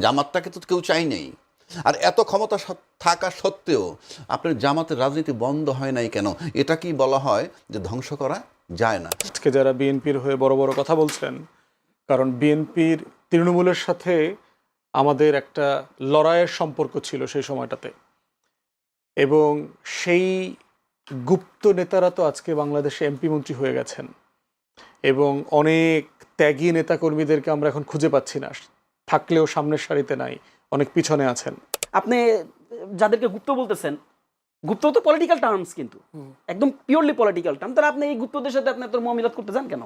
জামাতটাকে তো কেউ চাই নেই। আর এত ক্ষমতা থাকা সত্ত্বেও আপনার জামাতের রাজনীতি বন্ধ হয় নাই কেন? এটা কি বলা হয় যে ধ্বংস করা যায় না? আজকে যারা বিএনপির হয়ে বড় বড় কথা বলছেন, কারণ বিএনপির তৃণমূলের সাথে আমাদের একটা লড়াইয়ের সম্পর্ক ছিল সেই সময়টাতে, এবং সেই গুপ্ত নেতারা তো আজকে বাংলাদেশে এমপি মন্ত্রী হয়ে গেছেন, এবং অনেক ত্যাগী নেতাকর্মীদেরকে আমরা এখন খুঁজে পাচ্ছি না, থাকলেও সামনের সারিতে নাই, অনেক পিছনে আছেন। আপনি যাদেরকে গুপ্ত বলতেছেন, গুপ্ত তো পলিটিক্যাল টার্মস, কিন্তু একদম পিওরলি পলিটিক্যাল টার্ম। তাহলে আপনি এই গুপ্তদের সাথে আপনি তোর মহামিলাত করতে যান কেন?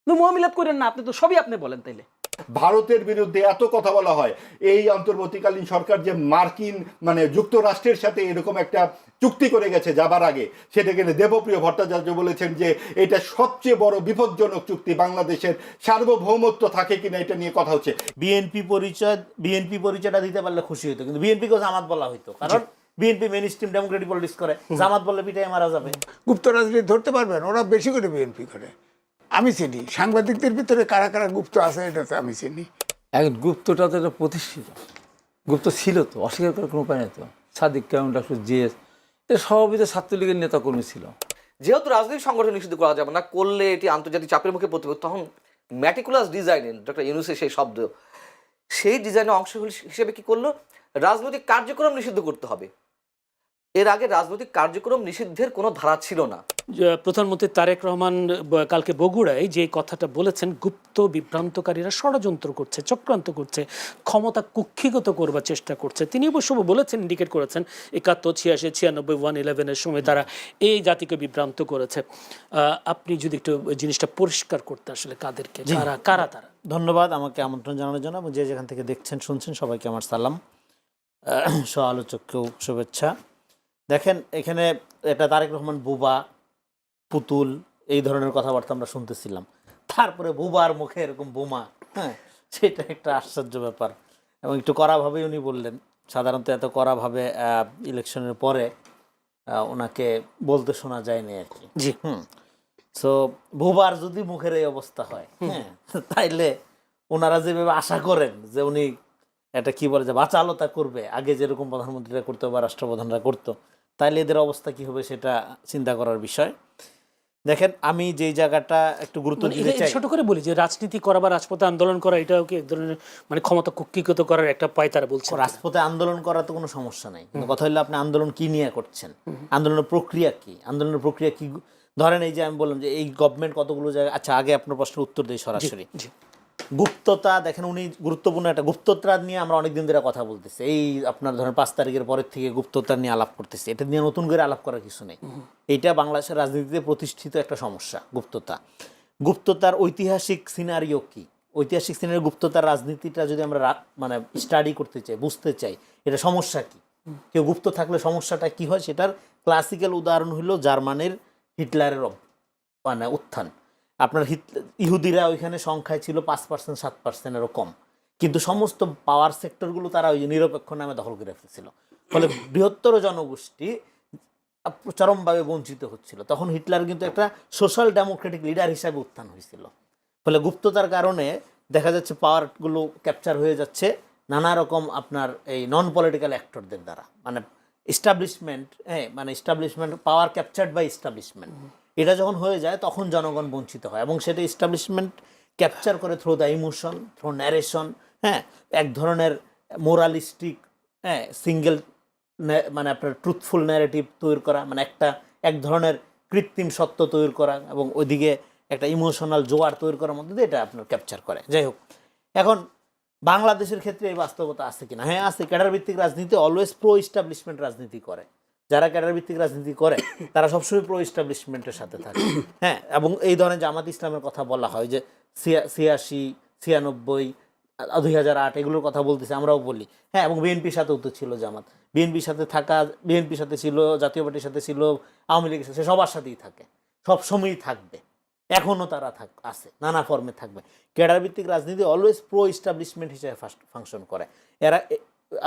মহামিলাত করেন না, আপনি তো সবই আপনি বলেন। তাইলে ভারতের বিরুদ্ধে এত কথা বলা হয়, এই অন্তর্বর্তীকালীন সরকার যে মার্কিন মানে যুক্তরাষ্ট্রের সাথে এরকম একটা চুক্তি করে গেছে যাবার আগে, সেটাকে দেবপ্রিয় ভট্টাচার্য বলেছেন যে এটা সবচেয়ে বড় বিপজ্জনক চুক্তি, বাংলাদেশের সার্বভৌমত্ব থাকে কিনা এটা নিয়ে কথা হচ্ছে। বিএনপি পরিচয়টা দিতে পারলে খুশি হইতো, কিন্তু বিএনপিকে জামাত বলা হইতো, কারণ BNP main stream Democratic politics করে, জামাত বললে পিটাই মারা যাবে। গুপ্ত রাজনীতি ধরতে পারবেন, ওরা বেশি করে বিএনপি করে। আমি চিনি সাংবাদিকদের ভিতরে কারা কারা গুপ্ত আছে, এটা তো আমি চিনি। এখন গুপ্তটা তো একটা প্রতিষ্ঠিত, গুপ্ত ছিল তো, অস্বীকার করার কোনো উপায় নেই তো। সাদিক কায়ুম, ডক্টর জিএস, এটা সবই তো ছাত্রলীগের নেতাকর্মী ছিল। যেহেতু রাজনৈতিক সংগঠন নিষিদ্ধ করা যাবে না, করলে এটি আন্তর্জাতিক চাপের মুখে পড়তে হবে, তখন ম্যাটিকুলাস ডিজাইন, ডক্টর ইউনুসের সেই শব্দ, সেই ডিজাইনের অংশ হিসেবে কি করলো, রাজনৈতিক কার্যক্রম নিষিদ্ধ করতে হবে। এর আগে রাজনৈতিক কার্যক্রম নিষিদ্ধের কোনো ধারা ছিল না। প্রধানমন্ত্রী তারেক রহমান কালকে বগুড়ায় যে কথাটা বলেছেন, গুপ্ত বিভ্রান্তকারীরা ষড়যন্ত্র করছে, চক্রান্ত করছে, ক্ষমতা কুক্ষিগত করবার চেষ্টা করছে। তিনি অবশ্য বলেছেন, ইন্ডিকেট করেছেন 71, 86, 96, 111-এর সময় তারা এই জাতিকে বিভ্রান্ত করেছে। আপনি যদি একটু জিনিসটা পরিষ্কার করতে, আসলে কাদেরকে, কারা তারা? ধন্যবাদ আমাকে আমন্ত্রণ জানানোর জন্য, এবং যে যেখান থেকে দেখছেন শুনছেন সবাইকে আমার সালাম, সহ আলোচককেও শুভেচ্ছা। দেখেন, এখানে এটা তারেক রহমান বুবা, পুতুল, এই ধরনের কথাবার্তা আমরা শুনতেছিলাম, তারপরে বুবার মুখে এরকম বোমা, হ্যাঁ, সেটা একটা আশ্চর্য ব্যাপার। এবং একটু কড়াভাবেই উনি বললেন, সাধারণত এত কড়াভাবে ইলেকশনের পরে ওনাকে বলতে শোনা যায়নি আর কি। জি, সো বুবার যদি মুখের এই অবস্থা হয়, হ্যাঁ, তাইলে ওনারা যেভাবে আশা করেন যে উনি এটা কি বলে যে বাচালতা করবে, আগে যেরকম প্রধানমন্ত্রীরা করতো বা রাষ্ট্রপ্রধানরা করতো, তাইলে এদের অবস্থা কি হবে সেটা চিন্তা করার বিষয়। দেখেন, আমি যেই জায়গাটা একটু গুরুত্ব দিতে চাই, ছোট করে বলি যে রাজনীতি করা বা রাজপথে আন্দোলন করা, এটাও কি এক ধরনের মানে ক্ষমতা কুক্ষিগত করার একটা পায় তারা বলছে? রাজপথে আন্দোলন করা তো কোনো সমস্যা নাই, কিন্তু কথা হলো আপনি আন্দোলন কি নিয়ে করছেন, আন্দোলনের প্রক্রিয়া কি, আন্দোলনের প্রক্রিয়া কি। ধরেন এই যে আমি বললাম যে এই গভর্নমেন্ট কতগুলো জায়গায়, আচ্ছা আগে আপনার প্রশ্নের উত্তর দিই সরাসরি। গুপ্ততা, দেখেন উনি গুরুত্বপূর্ণ একটা গুপ্ততা নিয়ে আমরা অনেকদিন ধরে কথা বলতেছি, এই আপনার ধরেন 5 তারিখের পরের থেকে গুপ্ততা নিয়ে আলাপ করতেছি, এটা নিয়ে নতুন করে আলাপ করার কিছু নেই। এইটা বাংলাদেশের রাজনীতিতে প্রতিষ্ঠিত একটা সমস্যা, গুপ্ততার ঐতিহাসিক সিনারিও কি, ঐতিহাসিক সিনারিও গুপ্ততার রাজনীতিটা যদি আমরা মানে স্টাডি করতে চাই, বুঝতে চাই এটা সমস্যা কি, কেউ গুপ্ত থাকলে সমস্যাটা কি হয়, সেটার ক্লাসিক্যাল উদাহরণ হলো জার্মানির হিটলারের মানে উত্থান। আপনার ইহুদিরা ওইখানে সংখ্যায় ছিল 5%, 7%-এরও কম, কিন্তু সমস্ত পাওয়ার সেক্টরগুলো তারা ওই নিরপেক্ষ নামে দখল করে ফেলছিল, ফলে বৃহত্তর জনগোষ্ঠী চরমভাবে বঞ্চিত হচ্ছিল। তখন হিটলার কিন্তু একটা সোশ্যাল ডেমোক্রেটিক লিডার হিসাবে উত্থান হয়েছিল, ফলে গুপ্ততার কারণে দেখা যাচ্ছে পাওয়ারগুলো ক্যাপচার হয়ে যাচ্ছে নানা রকম আপনার এই নন পলিটিক্যাল অ্যাক্টরদের দ্বারা, মানে এস্টাবলিশমেন্ট, হ্যাঁ, মানে establishment, power captured by establishment. এটা যখন হয়ে যায় তখন জনগণ বঞ্চিত হয়, এবং সেটা এস্টাবলিশমেন্ট ক্যাপচার করে through the emotion, through narration, হ্যাঁ, এক ধরনের মোরালিস্টিক, হ্যাঁ, সিঙ্গেল মানে আপনার ট্রুথফুল ন্যারেটিভ তৈরি করা, মানে এক ধরনের কৃত্রিম সত্য তৈরি করা, এবং ওইদিকে একটা ইমোশনাল জোয়ার তৈরি করার মধ্যে দিয়ে এটা আপনার ক্যাপচার করে। যাই হোক, এখন বাংলাদেশের ক্ষেত্রে এই বাস্তবতা আছে কিনা? হ্যাঁ আছে। ক্যাডার ভিত্তিক রাজনীতি অলওয়েজ প্রো এস্টাবলিশমেন্ট রাজনীতি করে, যারা ক্যাডার ভিত্তিক রাজনীতি করে তারা সবসময় প্রো এস্টাবলিশমেন্টের সাথে থাকে, হ্যাঁ। এবং এই ধরনের জামাত ইসলামের কথা বলা হয় যে 86, 96, 2008 এগুলোর কথা বলতেছে, আমরাও বলি, হ্যাঁ। এবং বিএনপির সাথেও তো ছিল জামাত, বিএনপির সাথে থাকা, বিএনপির সাথে ছিল, জাতীয় পার্টির সাথে ছিল, আওয়ামী লীগের সাথে, সবার সাথেই থাকে, সব সময়ই থাকবে, এখনও তারা আছে, নানা ফর্মে থাকবে। ক্যাডার ভিত্তিক রাজনীতি অলওয়েজ প্রো এস্টাবলিশমেন্ট হিসেবে ফাংশন করে এরা।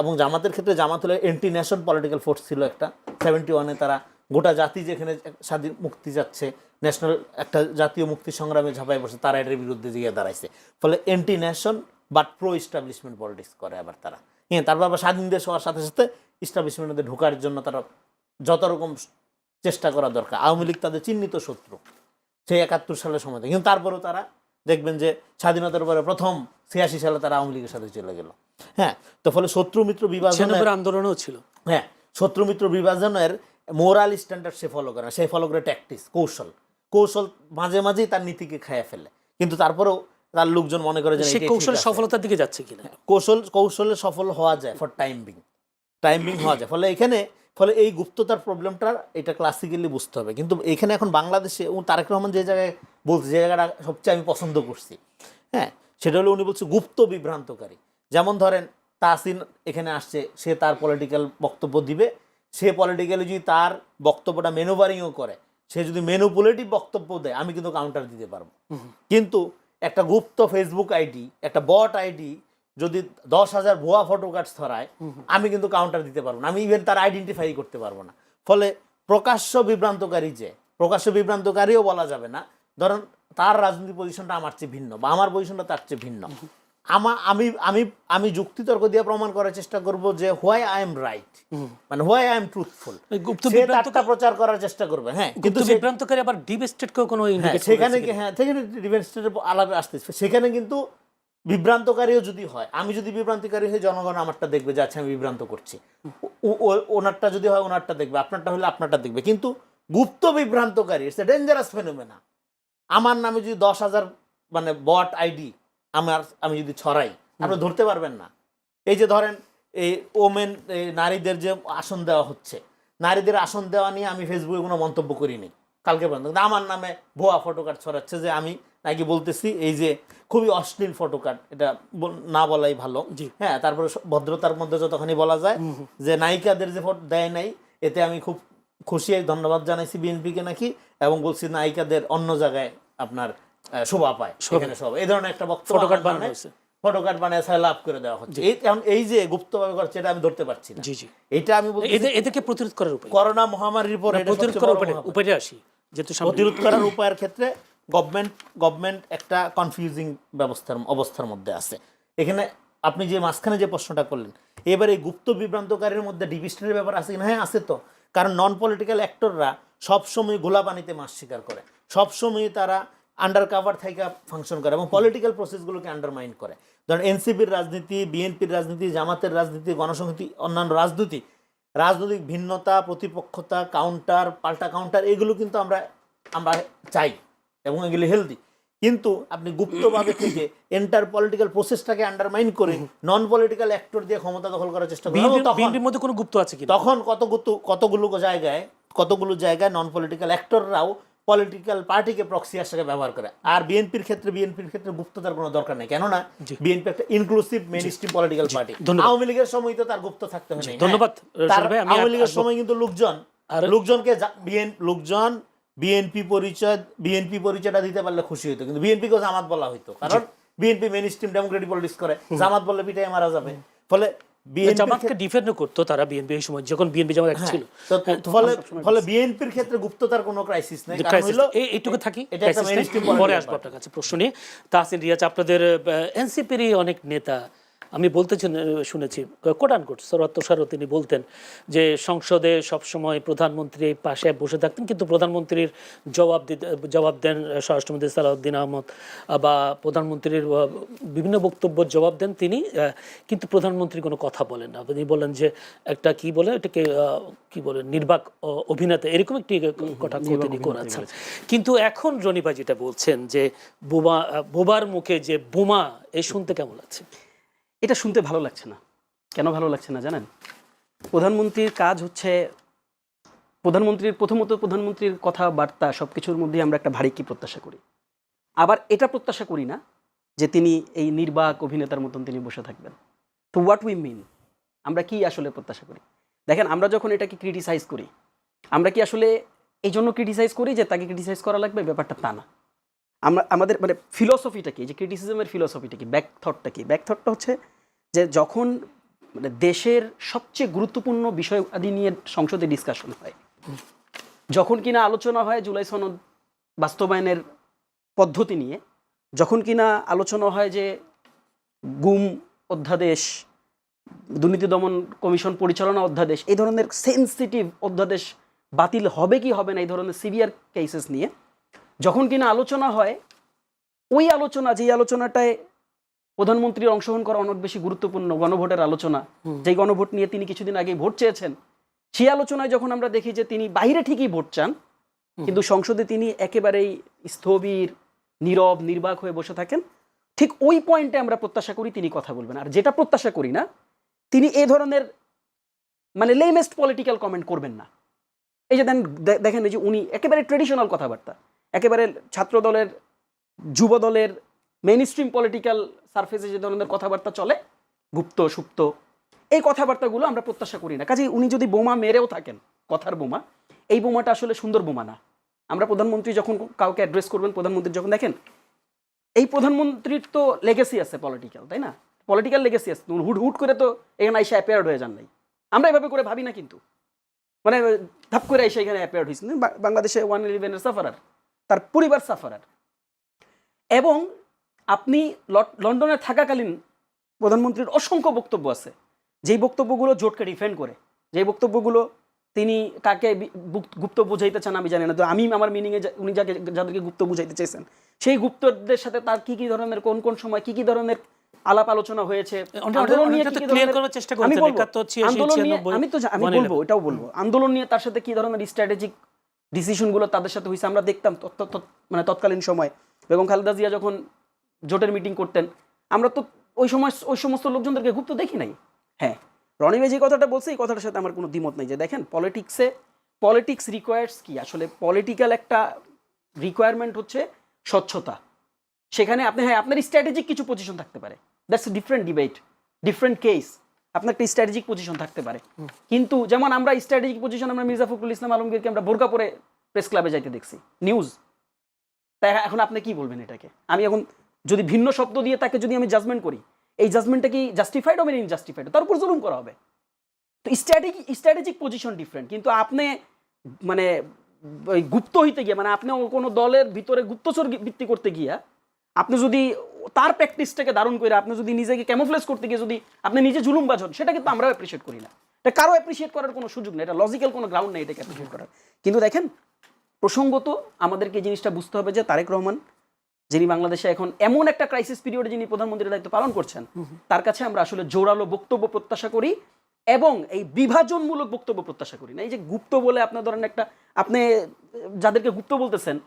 এবং জামাতের ক্ষেত্রে জামাত হলো এন্টি ন্যাশন পলিটিক্যাল ফোর্স ছিল একটা 71-এ, তারা গোটা জাতি যেখানে স্বাধীন মুক্তি যাচ্ছে, ন্যাশনাল একটা জাতীয় মুক্তি সংগ্রামে ঝাঁপাই বসে, তারা এটার বিরুদ্ধে গিয়ে দাঁড়াইছে, ফলে anti nation but pro establishment politics করে আবার তারা। হ্যাঁ, তারপর আবার স্বাধীন দেশ হওয়ার সাথে সাথে ইস্টাবলিশমেন্টের মধ্যে ঢোকার জন্য তারা যত রকম চেষ্টা করা দরকার। আওয়ামী লীগ তাদের চিহ্নিত শত্রু সেই 71 সালের সময় থেকে, কিন্তু তারপরেও তারা দেখবেন যে স্বাধীনতার পরে প্রথম 86 সালে তারা আওয়ামী লীগের সাথে চলে গেল। হ্যাঁ, তো ফলে শত্রু মিত্র বিভাজন, 96 আন্দোলনও ছিল। হ্যাঁ, শত্রু মিত্র বিভাজনের মোরাল স্ট্যান্ডার্ড সে ফলো করে, সে ফলো করে ট্যাকটিক্স, কৌশল মাঝে মাঝেই তার নীতিকে খেয়ে ফেলে, কিন্তু তারপরেও তার লোকজন মনে করে যে সে কৌশলের সফলতার দিকে যাচ্ছে কিনা। কৌশলে সফল হওয়া যায় ফর টাইমিং হওয়া যায়। ফলে এই গুপ্ততার প্রবলেমটা এটা ক্লাসিক্যালি বুঝতে হবে। কিন্তু এখানে এখন বাংলাদেশে তারেক রহমান যে জায়গায় বলছে, যে জায়গাটা সবচেয়ে আমি পছন্দ করছি, হ্যাঁ, সেটা হলো উনি বলছে গুপ্ত বিভ্রান্তকারী। যেমন ধরেন তাহসিন এখানে আসছে, সে তার পলিটিক্যাল বক্তব্য দিবে, সে পলিটিক্যালি যদি তার বক্তব্যটা মেনুভারিংও করে, সে যদি ম্যানিপুলেটিভ বক্তব্য দেয়, আমি কিন্তু কাউন্টার দিতে পারবো। কিন্তু একটা গুপ্ত ফেসবুক আইডি, একটা বট আইডি যদি 10,000 ভুয়া ফটো কার্ড ছড়ায়, আমি কিন্তু কাউন্টার দিতে পারবো না, আমি ইভেন তার আইডেন্টিফাই করতে পারবো না। ফলে প্রকাশ্য বিভ্রান্তকারীও বলা যাবে না। ধরেন তার রাজনৈতিক পজিশনটা আমার চেয়ে ভিন্ন, বা আমার পজিশনটা তার চেয়ে ভিন্ন, আমি যুক্তিতর্ক দিয়ে প্রমাণ করার চেষ্টা করব যে হোয়াই আই এম রাইট, মানে হোয়াই আই এম ট্রুথফুল, সে তারটা প্রচার করার চেষ্টা করবে। হ্যাঁ, কিন্তু বিভ্রান্তকারী আবার ডিপ স্টেটকেও কোনো ইন্ডিকেট সেখানে ডিফেন্স স্টেটের আলাদা আসতেছে, সেখানে কিন্তু বিভ্রান্তকারীও যদি হয়, আমি যদি বিভ্রান্তিকারী হয়ে জনগণ আমারটা দেখবে যে আচ্ছা আমি বিভ্রান্ত করছি, ওনারটা যদি হয় ওনারটা দেখবে, আপনারটা হলে আপনারটা দেখবে। কিন্তু গুপ্ত বিভ্রান্তকারী ইটস এ ডেঞ্জারাস ফেনোমেনা। আমার নামে যদি 10,000 মানে বট আইডি আমি যদি ছড়াই, আপনি ধরতে পারবেন না। এই যে ধরেন এই ওমেন, নারীদের যে আসন দেওয়া হচ্ছে, নারীদের আসন দেওয়া নিয়ে আমি ফেসবুকে কোনো মন্তব্য করিনি কালকে পর্যন্ত, কিন্তু আমার নামে ভুয়া ফটো কার্ড ছড়াচ্ছে যে আমি নাকি বলতেছি এই যে খুবই অশ্লীল ফটো কার্ড, এটা না বলাই ভালো। হ্যাঁ, তারপরে ভদ্রতার মধ্যে যতখানি বলা যায় যে নায়িকাদের যে ফটো দেয় নাই, এতে আমি খুব খুশি, ধন্যবাদ জানাইছি বিএনপিকে নাকি, এবং বলছি নায়িকাদের অন্য জায়গায় আপনার শোভা পায়, সেখানে সব এই ধরনের একটা বক্তব্য ফটো কার্ড বানিয়ে লাভ করে দেওয়া হচ্ছে। এই যে গুপ্তভাবে করছে, এটা আমি ধরতে পারছি না। এটা আমি বলছি এদেরকে প্রতিরোধ করার উপায়, করোনা মহামারীর পর প্রতিরোধ করার উপায় আসি, যেহেতু প্রতিরোধ করার উপায়ের ক্ষেত্রে গভর্নমেন্ট একটা কনফিউজিং অবস্থার মধ্যে আছে। এখানে আপনি যে মাঝখানে যে প্রশ্নটা করলেন, এবার এই গুপ্ত বিভ্রান্তকারীর মধ্যে ডিপ স্টেটের ব্যাপার আছে কিনা? হ্যাঁ, আছে তো। কারণ নন পলিটিক্যাল অ্যাক্টররা সবসময় গোলা পানিতে মাছ শিকার করে, সবসময় তারা আন্ডার কাভার থেকে ফাংশন করে এবং পলিটিক্যাল প্রসেসগুলোকে আন্ডারমাইন করে। ধরেন এনসিপির রাজনীতি, বিএনপির রাজনীতি, জামাতের রাজনীতি, গণসংহতি, অন্যান্য রাজনৈতিক ভিন্নতা, প্রতিপক্ষতা, পাল্টা কাউন্টার, এগুলো কিন্তু আমরা চাই এবং এগুলি হেলদি। কিন্তু আপনি গুপ্তভাবে থেকে এন্টার পলিটিক্যাল প্রসেসটাকে আন্ডারমাইন করে নন পলিটিক্যাল অ্যাক্টর দিয়ে ক্ষমতা দখল করার চেষ্টা করেন। বিএনপির মধ্যে কোনো গুপ্ত আছে কি? তখন কতগুলো জায়গায় নন পলিটিক্যাল অ্যাক্টররাও পলিটিক্যাল পার্টিকে প্রক্সি হিসেবে ব্যবহার করে। আর বিএনপির ক্ষেত্রে গুপ্ততার কোনো দরকার নেই, কেননা বিএনপি একটা inclusive mainstream political party. Awami লীগের সময় তো তার গুপ্ত থাকতে হয় না। ধন্যবাদ। আওয়ামী লীগের সময় কিন্তু লোকজন বিএনপি পরিচয়টা দিতে পারলে খুশি হইতো, কিন্তু বিএনপিকে জামাত বলা হইতো, কারণ বিএনপি মেইনস্ট্রিম ডেমোক্রেটিক পলিটিক্স করে, জামাত বললে পিটাই মারা যাবে। ফলে জামাতকে ডিফেন্ড করতো তারা, বিএনপি এই সময় যখন বিএনপি জামাত এক ছিল। ফলে বিএনপির ক্ষেত্রে গুপ্ততার কোনো ক্রাইসিস নেই। এইটুকু থাকি, পরে আসবো আপনার কাছে প্রশ্ন নিয়ে। তাহসিন রিয়াজ, আপনাদের এনসিপিরই অনেক নেতা আমি শুনেছি কোট সরত্তসারও তিনি বলতেন যে সংসদে সবসময় প্রধানমন্ত্রী পাশে বসে থাকতেন, কিন্তু প্রধানমন্ত্রীর জবাব দেন স্বরাষ্ট্রমন্ত্রী সালাউদ্দিন আহমদ, বা প্রধানমন্ত্রীর বিভিন্ন বক্তব্য জবাব দেন তিনি, কিন্তু প্রধানমন্ত্রী কোনো কথা বলেন না। তিনি বলেন যে একটা এটাকে নির্বাক অভিনেতা, এরকম একটি কথা তিনি করেছেন। কিন্তু এখন রনিবা যেটা বলছেন যে বোবার মুখে যে বোমা, এই শুনতে কেমন লাগছে? এটা শুনতে ভালো লাগছে না। কেন ভালো লাগছে না জানেন? প্রধানমন্ত্রীর কাজ হচ্ছে, প্রধানমন্ত্রীর কথাবার্তা সব কিছুর মধ্যে আমরা একটা ভারী কি প্রত্যাশা করি, আবার এটা প্রত্যাশা করি না যে তিনি এই নির্বাক অভিনেতার মতন তিনি বসে থাকবেন। তো হোয়াট উই মিন, আমরা কি আসলে প্রত্যাশা করি? দেখেন, আমরা যখন এটাকে ক্রিটিসাইজ করি, আমরা কি আসলে এই জন্য ক্রিটিসাইজ করি যে তাকে ক্রিটিসাইজ করা লাগবে? ব্যাপারটা তা না। আমাদের মানে ফিলসফিটা কি, যে ক্রিটিসিজমের ফিলসফিটা কি, ব্যাকথটটা কি? ব্যাকথটটা হচ্ছে যে যখন মানে দেশের সবচেয়ে গুরুত্বপূর্ণ বিষয় আদি নিয়ে সংসদে ডিসকাশন হয়, যখন কিনা আলোচনা হয় জুলাই সনদ বাস্তবায়নের পদ্ধতি নিয়ে, যখন কিনা আলোচনা হয় যে গুম অধ্যাদেশ, দুর্নীতি দমন কমিশন পরিচালনা অধ্যাদেশ, এই ধরনের সেন্সিটিভ অধ্যাদেশ বাতিল হবে কি হবে না এই ধরনের সিভিয়ার কেসেস নিয়ে যখন কিনা আলোচনা হয়, ওই আলোচনা, যেই আলোচনাটায় প্রধানমন্ত্রীর অংশগ্রহণ করা অনেক বেশি গুরুত্বপূর্ণ, গণভোটের আলোচনা, যেই গণভোট নিয়ে তিনি কিছুদিন আগেই ভোট চেয়েছেন, সেই আলোচনায় যখন আমরা দেখি যে তিনি বাইরে ঠিকই ভোট চান, কিন্তু সংসদে তিনি একেবারেই স্থবির, নীরব, নির্বাক হয়ে বসে থাকেন, ঠিক ওই পয়েন্টে আমরা প্রত্যাশা করি তিনি কথা বলবেন। আর যেটা প্রত্যাশা করি না, তিনি এই ধরনের মানে লেমেস্ট পলিটিক্যাল কমেন্ট করবেন না। এই যে দেখেন, এই যে উনি একেবারে ট্রেডিশনাল কথাবার্তা, একেবারে ছাত্র দলের, যুব দলের মেইন স্ট্রিম পলিটিক্যাল সারফেসে যে ধরনের কথাবার্তা চলে, গুপ্ত সুপ্ত, এই কথাবার্তাগুলো আমরা প্রত্যাশা করি না। কাজে উনি যদি বোমা মেরেও থাকেন, কথার বোমা, এই বোমাটা আসলে সুন্দর বোমা না। আমরা প্রধানমন্ত্রী যখন কাউকে অ্যাড্রেস করবেন, প্রধানমন্ত্রী যখন দেখেন, এই প্রধানমন্ত্রীর তো লেগেসি আছে পলিটিক্যাল, তাই না? পলিটিক্যাল লেগেসি আছে, হুট করে তো এখানে এসে অ্যাপেয়ার্ড হয়ে যান নাই। আমরা এভাবে করে ভাবি না, কিন্তু মানে ধাপ করে এসে এখানে অ্যাপেয়ার্ড হয়েছেন। বাংলাদেশে 111-এর সাফারার, তার পরিবার সাফারার। এবং আপনি লন্ডনে থাকাকালীন প্রধানমন্ত্রীর অসংখ্য বক্তব্য আছে, যেই বক্তব্যগুলো জোটকে ডিফেন্ড করে, যেই বক্তব্যগুলো তিনি কাকে গুপ্ত বুঝাইতে চান আমি জানি না, তো আমি আমার মিনিংয়ে উনি যাদেরকে গুপ্ত বুঝাইতে চাইছেন, সেই গুপ্তদের সাথে তার কি কি ধরনের, কোন কোন সময় কি কি ধরনের আলাপ আলোচনা হয়েছে, আমি বলবো, এটাও বলবো, আন্দোলন নিয়ে তার সাথে কি ধরনের স্ট্র্যাটেজিক ডিসিশনগুলো তাদের সাথে হয়েছে আমরা দেখতাম মানে তৎকালীন সময়। বেগম খালেদা জিয়া যখন জোটের মিটিং করতেন, আমরা তো ওই সময় ওই সমস্ত লোকজনদেরকে গুপ্ত দেখি নাই। হ্যাঁ, রনি ভাই যে কথাটা বলছে, এই কথাটার সাথে আমার কোনো দ্বিমত নেই। যে দেখেন, পলিটিক্স রিকোয়ার্স কি, আসলে পলিটিক্যাল একটা রিকোয়ারমেন্ট হচ্ছে স্বচ্ছতা। সেখানে আপনি, হ্যাঁ, আপনার স্ট্র্যাটেজিক কিছু পজিশন থাকতে পারে, that's a different debate, different case, আপনার একটা স্ট্র্যাটেজিক পজিশন থাকতে পারে। কিন্তু যেমন আমরা স্ট্র্যাটেজিক পজিশন, আমরা মির্জা ফখরুল ইসলাম আলমগীরকে আমরা বোরকা পরে প্রেস ক্লাবে যাইতে দেখছি, নিউজ। তাই এখন আপনি কি বলবেন এটাকে? আমি এখন যদি ভিন্ন শব্দ দিয়ে তাকে যদি আমি জাজমেন্ট করি, এই জাজমেন্টটা কি জাস্টিফাইড হবে না ইনজাস্টিফাইড? তার উপর জুলুম করা হবে। তো স্ট্র্যাটেজিক পজিশন ডিফারেন্ট। কিন্তু আপনি মানে ওই গুপ্ত হইতে গিয়ে, মানে আপনি কোনো দলের ভিতরে গুপ্তচর বৃত্তি করতে গিয়া, আপনি যদি তার প্র্যাকটিসটাকে দারুণ করে আপনি যদি নিজেকে ক্যামোফ্লেজ করতে গিয়ে যদি আপনি নিজে জুলুমবাজ হন, সেটা কিন্তু আমরাও অ্যাপ্রিসিয়েট করি না। এটা কারো অ্যাপ্রিসিয়েট করার কোনো সুযোগ নেই, এটা লজিক্যাল কোনো গ্রাউন্ড নেই এটাকে অ্যাপ্রিসিয়েট করার। কিন্তু দেখেন, প্রসঙ্গত আমাদেরকে এই জিনিসটা বুঝতে হবে যে তারেক রহমান, যিনি বাংলাদেশে এখন এমন একটা ক্রাইসিস পিরিয়ডে যিনি প্রধানমন্ত্রীর দায়িত্ব পালন করছেন, তার কাছে আমরা আসলে জোরালো বক্তব্য প্রত্যাশা করি এবং এই বিভাজনমূলক বক্তব্য প্রত্যাশা করি না। এই যে গুপ্ত বলে আপনার ধরেন একটা, আপনি যাদেরকে গুপ্ত বলতেছেন,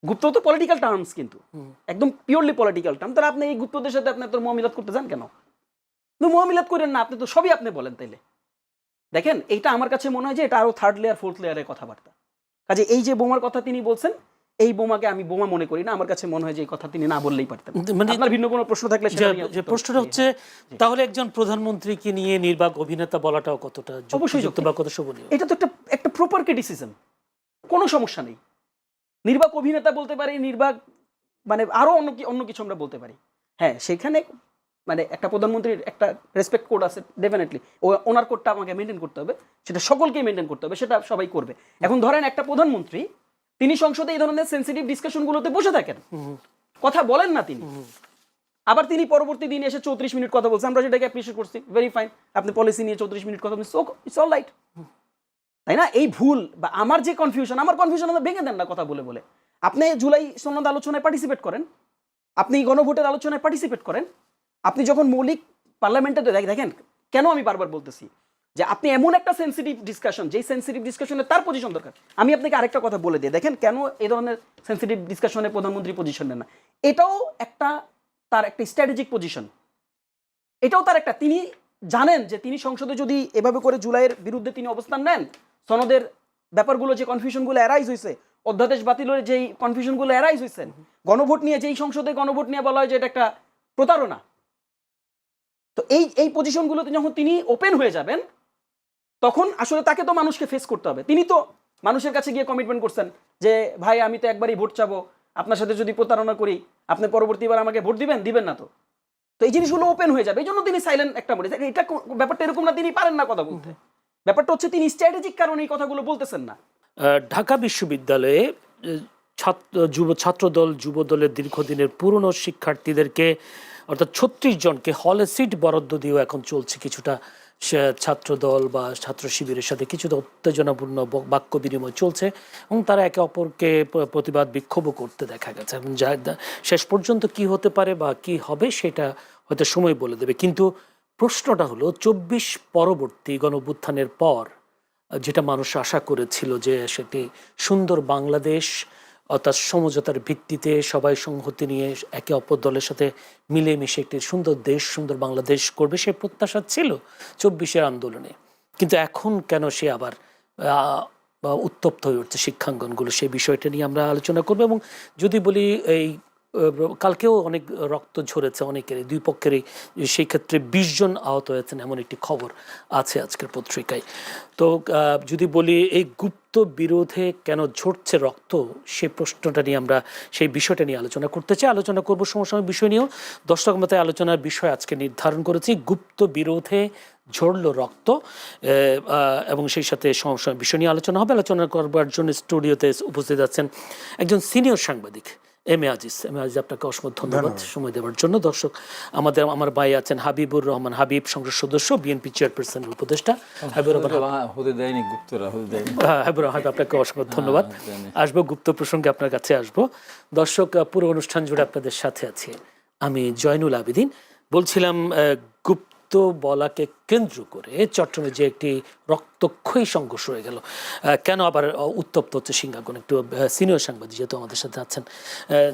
গুপ্ত তো পলিটিক্যাল টার্মস, কিন্তু একদম পিওরলি পলিটিক্যাল টার্ম। তাহলে আপনি এই গুপ্তদের সাথে আপনি তোর মহামিলাত করতে যান কেন? মহামিলাত করেন না, আপনি তো সবই আপনি বলেন। তাইলে দেখেন, এইটা আমার কাছে মনে হয় যে এটা আরো থার্ড লেয়ার, ফোর্থ লেয়ারের কথাবার্তা। কাজে এই যে বোমার কথা তিনি বলছেন, এই বোমাকে আমি বোমা মনে করি না। আমার কাছে মনে হয় যে এই কথা তিনি না বললেই পারতেন। মানে আপনার ভিন্ন কোনো প্রশ্ন থাকলে যে প্রশ্নটা হচ্ছে, তাহলে একজন প্রধানমন্ত্রীকে নিয়ে নির্বাক অভিনেতা বলাটাও কতটা যুক্ত বা কত শোভনীয়? এটা তো একটা প্রপার ক্রিটিসিজম, কোনো সমস্যা নেই। নির্বাক অভিনেতা বলতে পারি, নির্বাক মানে আরো অন্য কিছু আমরা বলতে পারি। হ্যাঁ, সেখানে মানে একটা প্রধানমন্ত্রীর একটা রেসপেক্ট কোড আছে, ডেফিনেটলি ওনার কোডটা আমাকে মেনটেন করতে হবে, সেটা সকলকেই মেনটেন করতে হবে, সেটা সবাই করবে। এখন ধরেন একটা প্রধানমন্ত্রী, তিনি সংসদে এই ধরনের সেন্সিটিভ ডিসকাশনগুলোতে বসে থাকেন, কথা বলেন না তিনি, আবার তিনি পরবর্তী দিনে এসে 34 মিনিট কথা বলছেন, আমরা সেটাকে অ্যাপ্রিশিয়েট করছি, ভেরি ফাইন। আপনি পলিসি নিয়ে 34 মিনিট কথা বলছেন, সো ইটস অল রাইট, তাই না? এই ভুল বা আমার যে কনফিউশন, আমার কনফিউশন ভেঙে দেন না কথা বলে বলে। আপনি জুলাই সনদ আলোচনায় পার্টিসিপেট করেন, আপনি গণভোটের আলোচনায় পার্টিসিপেট করেন, আপনি যখন মৌলিক পার্লামেন্টে দেখেন, কেন আমি বারবার বলতেছি যে আপনি এমন একটা সেন্সিটিভ ডিসকাশন, যেই সেন্সিটিভ ডিসকাশনে তার পজিশন দরকার। আমি আপনাকে আরেকটা কথা বলে দিই, দেখেন কেন এই ধরনের সেন্সিটিভ ডিসকাশনে প্রধানমন্ত্রী পজিশন নেন না। এটাও তার একটা স্ট্র্যাটেজিক পজিশন, এটাও তার একটা, তিনি জানেন যে তিনি সংসদে যদি এভাবে করে জুলাইয়ের বিরুদ্ধে তিনি অবস্থান নেন, সনদের ব্যাপারগুলো যে কনফিউশনগুলো অ্যারাইজ হয়েছে, অধ্যাদেশ বাতিলের যেই কনফিউশনগুলো অ্যারাইজ হয়েছে, গণভোট নিয়ে যেই সংসদে গণভোট নিয়ে বলা হয় যে এটা একটা প্রতারণা, তো এই পজিশনগুলোতে যখন তিনি ওপেন হয়ে যাবেন, তখন আসলে তাকে তো মানুষকে ফেস করতে হবে। তিনি তো মানুষের কাছে গিয়ে কমিটমেন্ট করছেন যে ভাই, আমি তো একবারই ভোট চাবো, আপনার সাথে যদি প্রতারণা করি আপনি পরবর্তীবার আমাকে ভোট দিবেন না তো। তো এই জিনিসগুলো ওপেন হয়ে যাবে, এই জন্য তিনি সাইলেন্ট একটা বলে। এটা ব্যাপারটা এরকম না তিনি পারেন না কথা বলতে, ব্যাপারটা হচ্ছে তিনি স্ট্র্যাটেজিক কারণে এই কথাগুলো বলতেছেন না। ঢাকা বিশ্ববিদ্যালয়ে ছাত্রদল, যুব দলের দীর্ঘদিনের পুরনো শিক্ষার্থীদেরকে অর্থাৎ ৩৬ জনকে হলে সিট বরাদ্দ দিয়েও এখন চলছে কিছুটা ছাত্রদল বা ছাত্র শিবিরের সাথে কিছুটা উত্তেজনাপূর্ণ বাক্য বিনিময় চলছে এবং তারা একে অপরকে প্রতিবাদ বিক্ষোভও করতে দেখা গেছে এবং শেষ পর্যন্ত কি হতে পারে বা কি হবে সেটা হয়তো সময় বলে দেবে। কিন্তু প্রশ্নটা হলো ২৪ পরবর্তী গণঅভ্যুত্থানের পর যেটা মানুষ আশা করেছিল যে সেটি সুন্দর বাংলাদেশ অর্থাৎ সমঝোতার ভিত্তিতে সবাই সংহতি নিয়ে একে অপর দলের সাথে মিলেমিশে একটি সুন্দর দেশ, সুন্দর বাংলাদেশ করবে, সে প্রত্যাশা ছিল ২৪-এর আন্দোলনে। কিন্তু এখন কেন সে আবার উত্তপ্ত হয়ে উঠছে শিক্ষাঙ্গনগুলো, সেই বিষয়টা নিয়ে আমরা আলোচনা করবো। এবং যদি বলি এই কালকেও অনেক রক্ত ঝরেছে অনেকেরই, দুই পক্ষেরই, সেই ক্ষেত্রে ২০ জন আহত হয়েছেন এমন একটি খবর আছে আজকের পত্রিকায়। তো যদি বলি এই গুপ্ত বিরোধে কেন ঝরছে রক্ত, সেই প্রশ্নটা নিয়ে আমরা সেই বিষয়টা নিয়ে আলোচনা করতে চাই। আলোচনা করবো সমসাময়িক বিষয় নিয়েও। দর্শক মতে আলোচনার বিষয় আজকে নির্ধারণ করেছি গুপ্ত বিরোধে ঝরলো রক্ত, এবং সেই সাথে সমসাময়িক বিষয় নিয়ে আলোচনা হবে। আলোচনা করবার জন্য স্টুডিওতে উপস্থিত আছেন একজন সিনিয়র সাংবাদিক এম এ আজিজ। আপনাকে অসংখ্য ধন্যবাদ সময় দেওয়ার জন্য। দর্শক, আমার ভাই আছেন হাবিবুর রহমান হাবিব, সংসদ সদস্য, বিএনপি চেয়ারপারসনের উপদেষ্টা। হাবিবুর হাবিব, আপনাকে অসংখ্য ধন্যবাদ। আসবো গুপ্ত প্রসঙ্গে, আপনার কাছে আসবো। দর্শক, পুরো অনুষ্ঠান জুড়ে আপনাদের সাথে আছি আমি জয়নুল আবেদিন। বলছিলাম গুপ্ত বলাকে কেন্দ্র করে চট্টগ্রামে যে একটি রক্তক্ষয়ী সংঘর্ষ হয়ে গেল, কেন আবার উত্তপ্ত হচ্ছে সিঙ্গাগন, একটু সিনিয়র সাংবাদিক যেহেতু আমাদের সাথে আছেন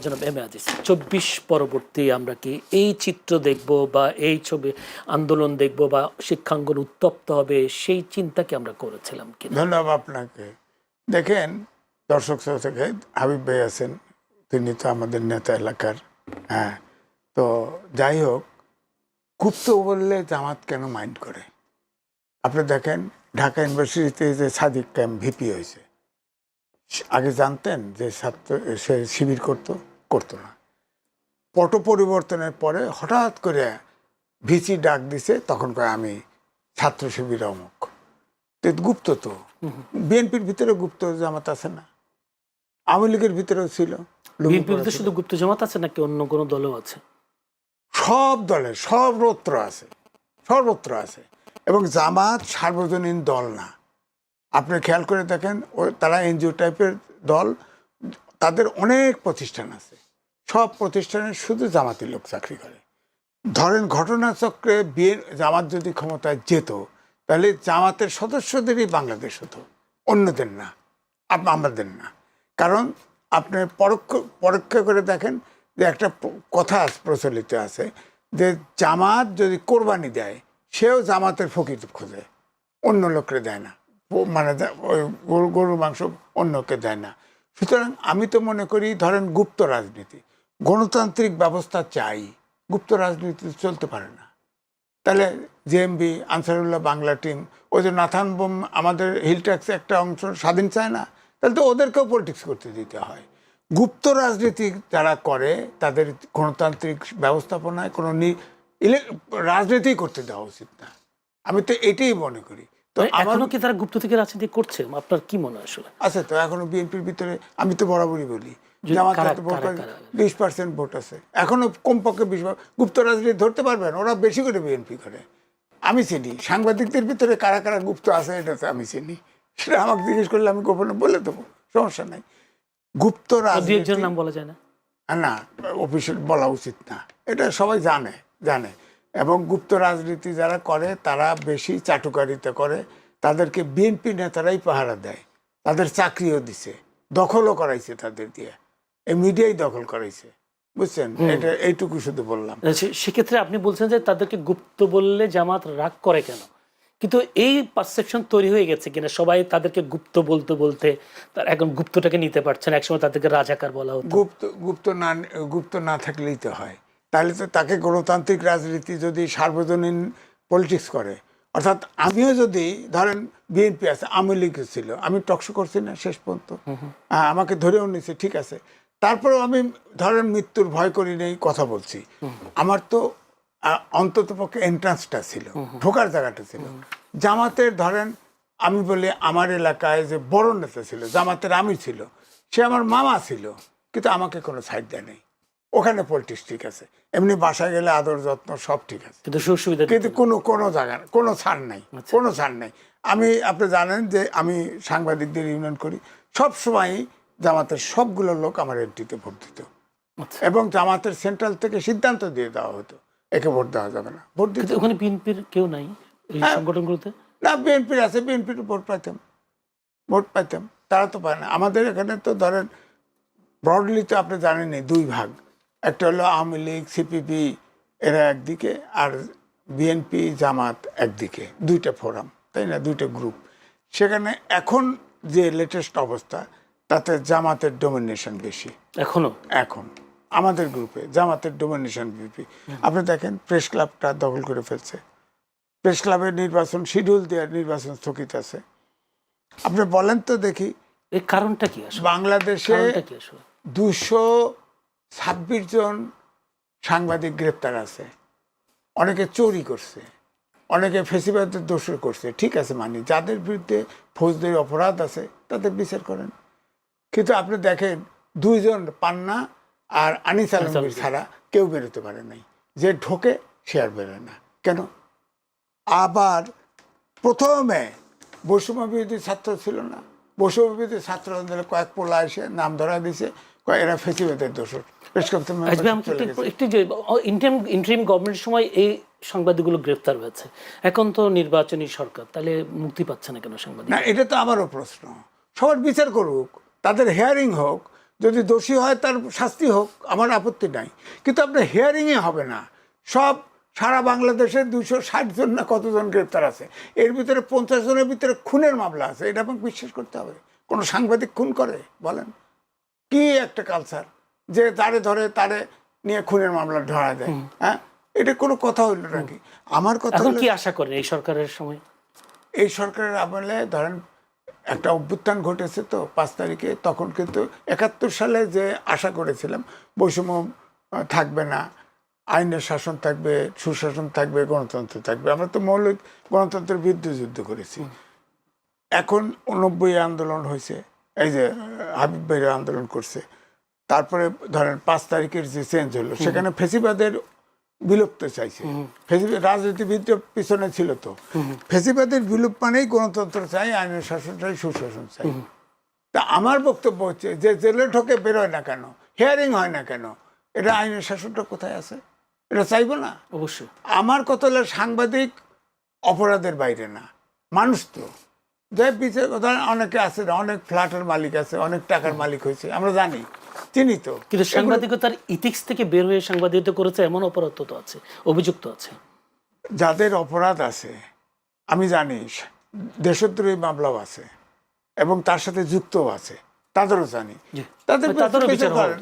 জনাব এম এ আজিজ। ২৪ পরবর্তী আমরা কি এই চিত্র দেখব বা এই ছবি আন্দোলন দেখব বা শিক্ষাঙ্গন উত্তপ্ত হবে, সেই চিন্তা কি আমরা করেছিলাম কি? ধন্যবাদ আপনাকে। দেখেন দর্শক থেকে হাবিব ভাই আছেন, তিনি তো আমাদের নেতা এলাকার। হ্যাঁ, তো যাই হোক, গুপ্ত বললে জামাত কেন মাইন্ড করে? আপনি দেখেন ঢাকা ইউনিভার্সিটিতে যে সাদিক ক্যাম্প ভিপি হয়েছে, আগে জানতেন যে সে শিবির করতো না। পট পরিবর্তনের পরে হঠাৎ করে ভিসি ডাক দিছে, তখন কয় আমি ছাত্র শিবির অমুক। গুপ্ত তো বিএনপির ভিতরে গুপ্ত জামাত আছে না, আওয়ামী লীগের ভিতরেও ছিল। বিএনপির ভিতরে শুধু গুপ্ত জামাত আছে নাকি অন্য কোনো দলও আছে? সব দলে সর্বত্র আছে। এবং জামাত সার্বজনীন দল না, আপনি খেয়াল করে দেখেন, তারা এনজিও টাইপের দল, তাদের অনেক প্রতিষ্ঠান আছে, সব প্রতিষ্ঠানে শুধু জামাতি লোক চাকরি করে। ধরেন ঘটনাচক্রে জামাত যদি ক্ষমতায় যেত, তাহলে জামাতের সদস্যদেরই বাংলাদেশ হতো, অন্যদের না, আমাদের না। কারণ আপনি পরোক্ষ করে দেখেন যে একটা কথা প্রচলিত আছে যে জামাত যদি কোরবানি দেয়, সেও জামাতের ফকির খোঁজে, অন্য লোককে দেয় না, মানে ওই গরুর মাংস অন্যকে দেয় না। সুতরাং আমি তো মনে করি, ধরেন গুপ্ত রাজনীতি, গণতান্ত্রিক ব্যবস্থা চাই, গুপ্ত রাজনীতি চলতে পারে না। তাহলে জেএমবি, আনসারুল্লাহ বাংলা টিম, ওই যে নাথান বোম আমাদের হিল ট্যাক্সে একটা অংশ স্বাধীন চায় না, তাহলে তো ওদেরকেও পলিটিক্স করতে দিতে হয়। গুপ্ত রাজনীতি যারা করে তাদের গণতান্ত্রিক ব্যবস্থাপনায় কোনো রাজনীতি করতে দেওয়া উচিত না, আমি তো এটাই মনে করি। তো এখনো কি তারা গুপ্ত থেকে রাজনীতি করছে, আপনার কি মনে হয়? আসলে আছে তো এখনো বিএনপির ভিতরে, আমি তো বরাবরই বলি জামাতে 20% ভোট আছে, এখনো কমপক্ষে 20। গুপ্ত রাজনীতি ধরতে পারবেন, ওরা বেশি করে বিএনপি করে। আমি চিনি সাংবাদিকদের ভিতরে কারা কারা গুপ্ত আছে, এটা তো আমি চিনি, সেটা আমাকে জিজ্ঞেস করলে আমি গোপনে বলে দেবো, সমস্যা নাই। গুপ্ত রাজনীতির নাম বলা যায় না, না অফিসিয়াল বলা উচিত না, এটা সবাই জানে। এবং গুপ্ত রাজনীতি যারা করে তারা বেশি চাটুকারিতা করে, তাদেরকে বিএনপি নেতারাই পাহারা দেয়, তাদের চাকরিও দিছে, দখলও করাইছে তাদের দিয়ে, এই মিডিয়াই দখল করাইছে, বুঝছেন? এটা এইটুকু শুধু বললাম। সেক্ষেত্রে আপনি বলছেন যে তাদেরকে গুপ্ত বললে জামাত রাগ করে কেন, কিন্তু এই পারসেপশন তৈরি হয়ে গেছে কিনা, সবাই তাদেরকে গুপ্ত বলতে তার এখন গুপ্তটাকে নিতে পারছে না, একসময় তাদেরকে রাজাকার বলা হতো। গুপ্ত না থাকলেই তো হয়, তাহলে তো তাকে গণতান্ত্রিক রাজনীতি যদি সার্বজনীন পলিটিক্স করে, অর্থাৎ আমিও যদি ধরেন বিএনপি আছে, আওয়ামী লীগ ছিল, আমি টকশো করছি না শেষ পর্যন্ত, আমাকে ধরেও নিছে, ঠিক আছে, তারপরেও আমি ধরেন মৃত্যুর ভয় করি নেই, কথা বলছি, আমার তো অন্তত পক্ষে এন্ট্রান্সটা ছিল, ঢোকার জায়গাটা ছিল। জামাতের ধরেন আমি বলি, আমার এলাকায় যে বড় নেতা ছিল জামাতের, আমি ছিল, সে আমার মামা ছিল, কিন্তু আমাকে কোনো সাইড দেয় নেই, ওখানে পলিটিক্স ঠিক আছে, এমনি বাসায় গেলে আদর যত্ন সব ঠিক আছে, কিন্তু সুযোগ সুবিধা কিন্তু কোনো জায়গা কোনো ছাড় নাই, আচ্ছা। কোনো ছাড় নাই। আপনি জানেন যে আমি সাংবাদিকদের ইউনিয়ন করি, সব সময় জামাতের সবগুলো লোক আমার এনটিতে ভোট দিত, আচ্ছা। এবং জামাতের সেন্ট্রাল থেকে সিদ্ধান্ত দিয়ে দেওয়া হতো একে ভোট দেওয়া যাবে না, ভোট দিতে। কিন্তু ওখানে বিএনপির কেউ নাই এই হ্যাঁ। সংগঠনগুলোতে? না, বিএনপির আছে, বিএনপির ভোট পাইতাম, তারা তো পায় না। আমাদের এখানে তো ধরেন ব্রডলি তো আপনি জানেনই দুই ভাগ, একটা হলো আওয়ামী লীগ সিপিবি এরা একদিকে, আর বিএনপি জামাত একদিকে, দুইটা ফোরাম, তাই না, দুইটা গ্রুপ। সেখানে এখন যে লেটেস্ট অবস্থা তাতে জামাতের ডোমিনেশন বেশি এখন আমাদের গ্রুপে জামাতের ডোমিনেশন বেশি। আপনি দেখেন প্রেস ক্লাবটা দখল করে ফেলছে, প্রেস ক্লাবের নির্বাচন শিডিউল দেওয়ার নির্বাচন স্থগিত আছে। আপনি বলেন তো দেখি এর কারণটা কি আসলে? বাংলাদেশে কারণটা কি আসলে? 226 জন সাংবাদিক গ্রেপ্তার আছে, অনেকে চুরি করছে, অনেকে ফেসিবাদের দোষ করছে, ঠিক আছে, মানি যাদের বিরুদ্ধে ফৌজদারি অপরাধ আছে তাদের বিচার করেন। কিন্তু আপনি দেখেন 2 জন পান্না আর আনিস আলমগীর ছাড়া কেউ বেরোতে পারে নাই, যে ঢোকে সে আর বেরোয় না কেন? আবার প্রথমে বৈষম্য বিরোধী ছাত্র ছিল না, বৈষম্য বিরোধী ছাত্র আন্দোলনে কয়েক পোলা এসে নাম ধরা দিয়েছে, এরা ফেসিবাদের দোষর। আসবে আমাকে একটু যে ইন্টারিম গভর্নমেন্টের সময় এই সাংবাদিকগুলো গ্রেফতার হয়েছে, এখন তো নির্বাচনী সরকার, তাহলে মুক্তি পাচ্ছে না কেন সাংবাদিক? না, এটা তো আমারও প্রশ্ন। সবার বিচার করুক, তাদের হিয়ারিং হোক, যদি দোষী হয় তার শাস্তি হোক, আমার আপত্তি নাই। কিন্তু আপনার হিয়ারিংয়ে হবে না। সারা বাংলাদেশে 260 জন না কতজন গ্রেপ্তার আছে, এর ভিতরে 50 জনের ভিতরে খুনের মামলা আছে। এটা আমাকে বিশ্বাস করতে হবে? কোনো সাংবাদিক খুন করে? বলেন, কি একটা কালচার যে তারে ধরে তারে নিয়ে খুনের মামলা ধরা দেয়। হ্যাঁ, এটা কোনো কথা হইল নাকি? আমার কথা এখন কি আশা করেন এই সরকারের সময়? এই সরকারের আমলে ধরেন একটা অভ্যুত্থান ঘটেছে তো 5 তারিখে, তখন কিন্তু 71 সালে যে আশা করেছিলাম বৈষম্য থাকবে না, আইনের শাসন থাকবে, সুশাসন থাকবে, গণতন্ত্র থাকবে, আমরা তো মৌলিক গণতন্ত্রের বিরুদ্ধে যুদ্ধ করেছি। এখন 90 আন্দোলন হয়েছে, এই যে হাবিব ভাইরা আন্দোলন করছে, তারপরে ধরেন 5 তারিখের যে চেঞ্জ হলো, সেখানে ফেসিবাদের বিলুপ্ত চাইছে, রাজনীতিবিদদের পিছনে ছিল তো। ফেসিবাদের বিলুপ মানেই গণতন্ত্র চাই, আইনের শাসন চাই, সুশাসন চাই। তা আমার বক্তব্য হচ্ছে যে জেলে ঢোকে বেরোয় না কেন, হিয়ারিং হয় না কেন, এটা আইনের শাসনটা কোথায় আছে? এটা চাইবো না অবশ্যই। আমার কথা হলো সাংবাদিক অপরাধের বাইরে না, মানুষ তো যে বিচার কথা অনেকে আছে, অনেক ফ্ল্যাটের মালিক আছে, অনেক টাকার মালিক হয়েছে, আমরা জানি, চিনি তো। কিন্তু সাংবাদিকতার ইথিক্স থেকে বের হয়ে সাংবাদিকতা করেছে এমন অপরাধ তো আছে, অভিযুক্ত আছে। যাদের অপরাধ আছে আমি জানি, দেশদ্রোহী মামলাও আছে এবং তার সাথে যুক্তও আছে, তাদেরও জানি, তাদেরও বিচার করেন।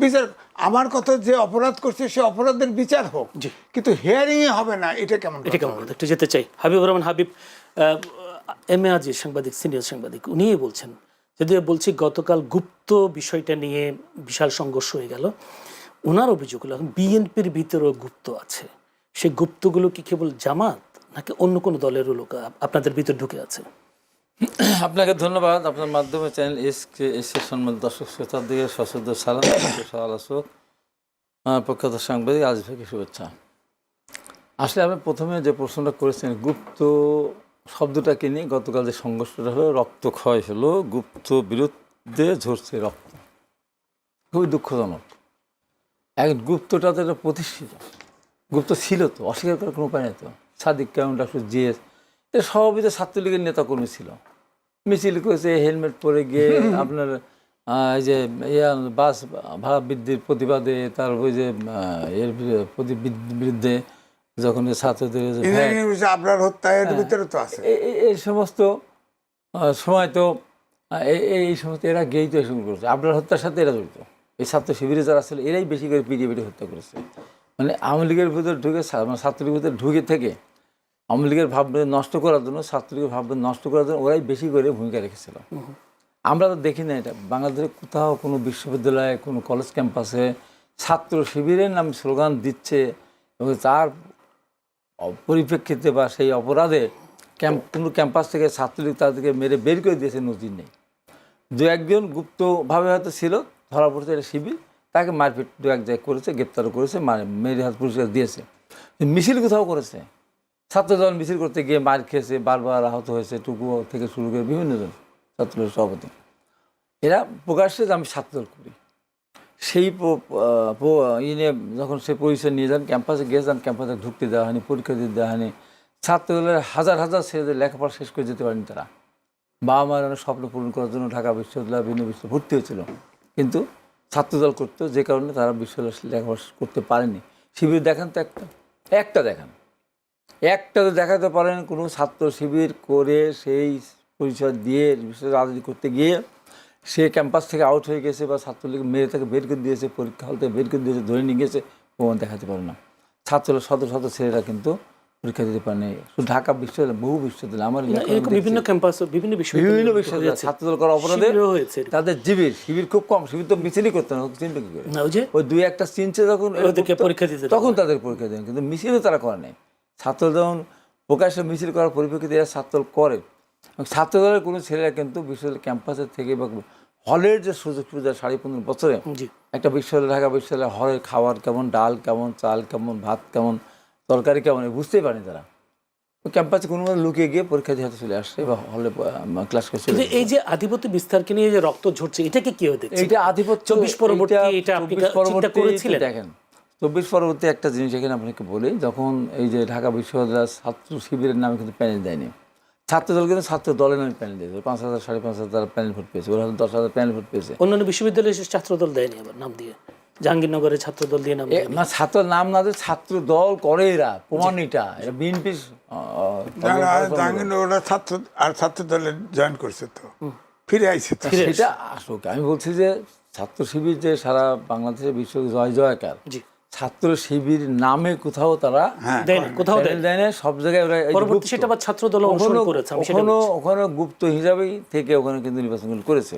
বিচার, আমার কথা যে অপরাধ করছে সে অপরাধের বিচার হোক, কিন্তু হিয়ারিং এ হবে না, এটা কেমন? এটা কেমন কথা? একটু যেতে চাই হাবিবুর রহমান হাবিব, এম এ আজিজ সাংবাদিক, সিনিয়র সাংবাদিক, উনিই বলছেন, যদি বলছি গতকাল গুপ্ত বিষয়টা নিয়ে বিশাল সংঘর্ষ হয়ে গেল, ওনার অভিযোগ হলো এখন বিএনপির ভিতরেও গুপ্ত আছে। সেই গুপ্তগুলো কি কেবল জামাত নাকি অন্য কোনো দলেরও লোক আপনাদের ভিতর ঢুকে আছে? আপনাকে ধন্যবাদ। আপনার মাধ্যমে চ্যানেল এসকে সম্মান দর্শক শ্রোতার দিকে সশ্রদ্ধ সালাম, আলোচক প্রখ্যাত সাংবাদিক আজিজ ভাইকে শুভেচ্ছা। আসলে আপনি প্রথমে যে প্রশ্নটা করেছেন গুপ্ত শব্দটাকে নিয়ে, গতকাল যে সংঘর্ষটা হলো, রক্তক্ষয় হলো, গুপ্ত বিরুদ্ধে ঝরছে রক্ত, খুবই দুঃখজনক। এখন গুপ্তটা তো একটা প্রতিষ্ঠিত, গুপ্ত ছিল তো, অস্বীকার করার কোনো উপায় নেই তো। সাদিক কায়ুম, ডক্টর জিএস, এটা সবই তো ছাত্রলীগের নেতাকর্মী ছিল, মিছিল করেছে, হেলমেট পরে গিয়ে আপনার এই যে বাস ভাড়া বৃদ্ধির প্রতিবাদে, তার ওই যে এর বিরুদ্ধে যখন ছাত্রদের আপনার হত্যা এর ভিতরে তো আছে, এই সমস্ত সময় তো এই সমস্ত এরা গেই তো শুরু করেছে। আপনার হত্যার সাথে এরা জড়িত, এই ছাত্র শিবিরে যারা ছিল এরাই বেশি করে পিটিয়ে হত্যা করেছে। মানে আওয়ামী লীগের ভিতরে ঢুকে, ছাত্রলীগের ভিতরে ঢুকে থেকে আওয়ামী লীগের ভাবনা নষ্ট করার জন্য, ছাত্রলীগের ভাবনা নষ্ট করার জন্য ওরাই বেশি করে ভূমিকা রেখেছিল। আমরা তো দেখি না এটা বাংলাদেশে কোথাও, কোনো বিশ্ববিদ্যালয়ে, কোনো কলেজ ক্যাম্পাসে ছাত্র শিবিরের নামে স্লোগান দিচ্ছে এবং তার পরিপ্রেক্ষিতে বা সেই অপরাধে কোনো ক্যাম্পাস থেকে ছাত্রলীগ তাদেরকে মেরে বের করে দিয়েছে, নজির নেই। দু একজন গুপ্তভাবে হয়তো ছিল, ধরা পড়ছে এটা শিবির, তাকে মারপিট দু এক জায়গায় করেছে, গ্রেপ্তারও করেছে, মেরে হাত পুরস্কার দিয়েছে। মিছিল কোথাও করেছে, ছাত্রদল মিছিল করতে গিয়ে মার খেয়েছে, বারবার আহত হয়েছে, টুকু থেকে শুরু করে বিভিন্ন জন ছাত্রদলের সভাপতি। এরা প্রকাশ্যে যে আমি ছাত্রদল করি সেই নিয়ে যখন সে পরিচয় নিয়ে যান, ক্যাম্পাসে গিয়েছেন, ক্যাম্পাসে ঢুকতে দেওয়া হয়নি, পরীক্ষা দিতে দেওয়া হয়নি। ছাত্রদলের হাজার হাজার ছেলেদের লেখাপড়া শেষ করে যেতে পারেনি তারা। বাবা মায়ের অনেক স্বপ্ন পূরণ করার জন্য ঢাকা বিশ্ববিদ্যালয় বিভিন্ন বিশ্ববিদ্যালয় ভর্তি হয়েছিল, কিন্তু ছাত্রদল করতো, যে কারণে তারা বিশ্ববিদ্যালয় লেখাপড়া করতে পারেনি। শিবির দেখান তো একটা দেখান, একটা তো দেখাতে পারেন কোনো ছাত্র শিবির করে সেই পরিচয় দিয়ে বিশ্ববিদ্যালয় রাজনীতি করতে গিয়ে সে ক্যাম্পাস থেকে আউট হয়ে গেছে বা ছাত্রলীগ মেরে তাকে বের করে দিয়েছে, পরীক্ষা হল থেকে বের করে দিয়েছে, ধরে নিয়ে গেছে, প্রমাণ দেখাতে পারে না। ছাত্রলীগ শত শত ছেলেরা কিন্তু পরীক্ষা দিতে পারেনি। শুধু ঢাকা বিশ্ববিদ্যালয়, বহু বিশ্ববিদ্যালয়, আমার বিভিন্ন ক্যাম্পাস, বিভিন্ন বিশ্ববিদ্যালয় ছাত্রদল করা অপরাধে তাদের শিবির খুব কম। শিবির তো মিছিলই করতে না, চিনবে কি করে? ওই দুই একটা চিনছে যখন পরীক্ষা দিতে, তখন তাদের পরীক্ষা দেন, কিন্তু মিছিলও তারা করে নাই। ছাত্রদল যখন প্রকাশ্যে মিছিল করার পরিপ্রেক্ষিতে এরা ছাত্রদল করে। ছাত্রদলের কোনো ছেলেরা কিন্তু বিশ্ববিদ্যালয় ক্যাম্পাসের থেকে বা হলের যে সুযোগ সুবিধা 15.5 বছরে একটা বিশ্ববিদ্যালয়, ঢাকা বিশ্ববিদ্যালয় হলের খাবার কেমন, ডাল কেমন, চাল কেমন, ভাত কেমন, তরকারি কেমন, বুঝতেই পারেনি তারা। ক্যাম্পাসে কোনো লুকিয়ে গিয়ে পরীক্ষা দিয়ে হাতে চলে আসছে বা হলে ক্লাস করছে। এই যে আধিপত্য বিস্তারকে নিয়ে যে রক্ত ঝরছে, এটাকে কি হতে এইটা আধিপত্য 24 পরবর্তী, এটা আপনি চিন্তা করেছিলেন? দেখেন 24 পরবর্তী একটা জিনিস এখানে আপনাকে বলি, যখন এই যে ঢাকা বিশ্ববিদ্যালয় ছাত্র শিবিরের নামে কিন্তু প্যানেল দেয়নি, ছাত্রদল কিন্তু ছাত্র দলের নামে প্যানেল দিয়েছে, 5,000 5,500 প্যানেল ভোট পেয়েছে, ওরা 10,000 প্যানেল ভোট পেয়েছে। অন্যান্য বিশ্ববিদ্যালয়ে ছাত্রদল দেয়নি আবার নাম দিয়ে, জাহাঙ্গীরনগরে ছাত্রদল দিয়ে নাম না, ছাত্র নাম না দিয়ে ছাত্র দল করে এরা, প্রমাণ এটা বিএনপি ওরা ছাত্র দলে জয়েন করছে, তো ফিরে আইছে তো। সেটা আসুক, আমি বলছি যে ছাত্র শিবির যে সারা বাংলাদেশের বিশ্ব জয় জয়কার, ছাত্র শিবির নামে কোথাও তারা দেয় না, সব জায়গায় ওরা সেটা আবার ছাত্রদল ওখানে গুপ্ত হিসাবেই থেকে ওখানে কিন্তু নির্বাচনগুলো করেছে।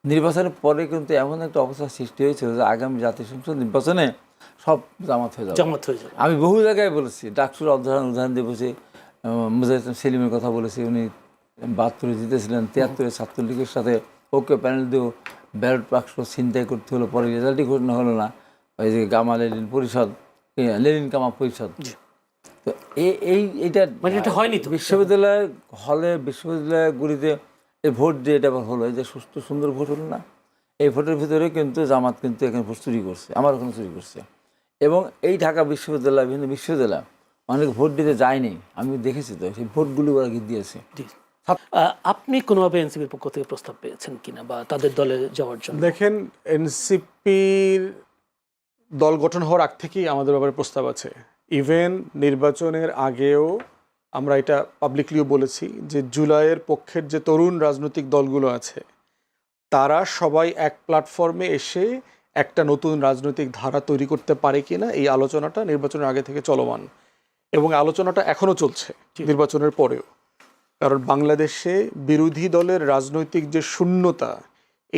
নির্বাচনের পরে কিন্তু এমন একটা অবস্থা সৃষ্টি হয়েছিল যে আগামী জাতীয় সংসদ নির্বাচনে সব জামাত হয়ে যাবে। আমি বহু জায়গায় বলেছি, ডাকসুর উদাহরণ দিয়ে বলছি, মুজাহিদ সেলিমের কথা বলেছি, উনি 72-এ জিতেছিলেন, 73-এ ছাত্রলীগের সাথে ওকে প্যানেল দিয়েও ব্যালট বাক্স ছিনতাই করতে হলো, পরে রেজাল্টই ঘোষণা হলো না। ওই যে গামা লেনিন পরিষদ, লেনিন কামা পরিষদ, তো এইটা মানে এটা হয়নি তো। বিশ্ববিদ্যালয়ের হলে, বিশ্ববিদ্যালয়গুলিতে এই ভোট দিয়ে এটা আবার হলো, এই যে সুস্থ সুন্দর ভোট হলো না, এই ভোটের ভিতরে কিন্তু জামাত কিন্তু এখানে ভোট চুরি করছে, আমার ওখানে চুরি করছে। এবং এই ঢাকা বিশ্ববিদ্যালয়, বিভিন্ন বিশ্ববিদ্যালয় অনেক ভোট দিতে যায়নি, আমি দেখেছি তো, সেই ভোটগুলি ওরা দিয়েছে। আপনি কোনোভাবে এনসিপির পক্ষ থেকে প্রস্তাব পেয়েছেন কিনা বা তাদের দলে যাওয়ার জন্য? দেখেন, এনসিপির দল গঠন হওয়ার আগ থেকেই আমাদের ব্যাপারে প্রস্তাব আছে। ইভেন নির্বাচনের আগেও আমরা এটা পাবলিকলিও বলেছি যে জুলাইয়ের পক্ষের যে তরুণ রাজনৈতিক দলগুলো আছে তারা সবাই এক প্ল্যাটফর্মে এসে একটা নতুন রাজনৈতিক ধারা তৈরি করতে পারে কিনা, এই আলোচনাটা নির্বাচনের আগে থেকে চলমান এবং আলোচনাটা এখনও চলছে নির্বাচনের পরেও। কারণ বাংলাদেশে বিরোধী দলের রাজনৈতিক যে শূন্যতা,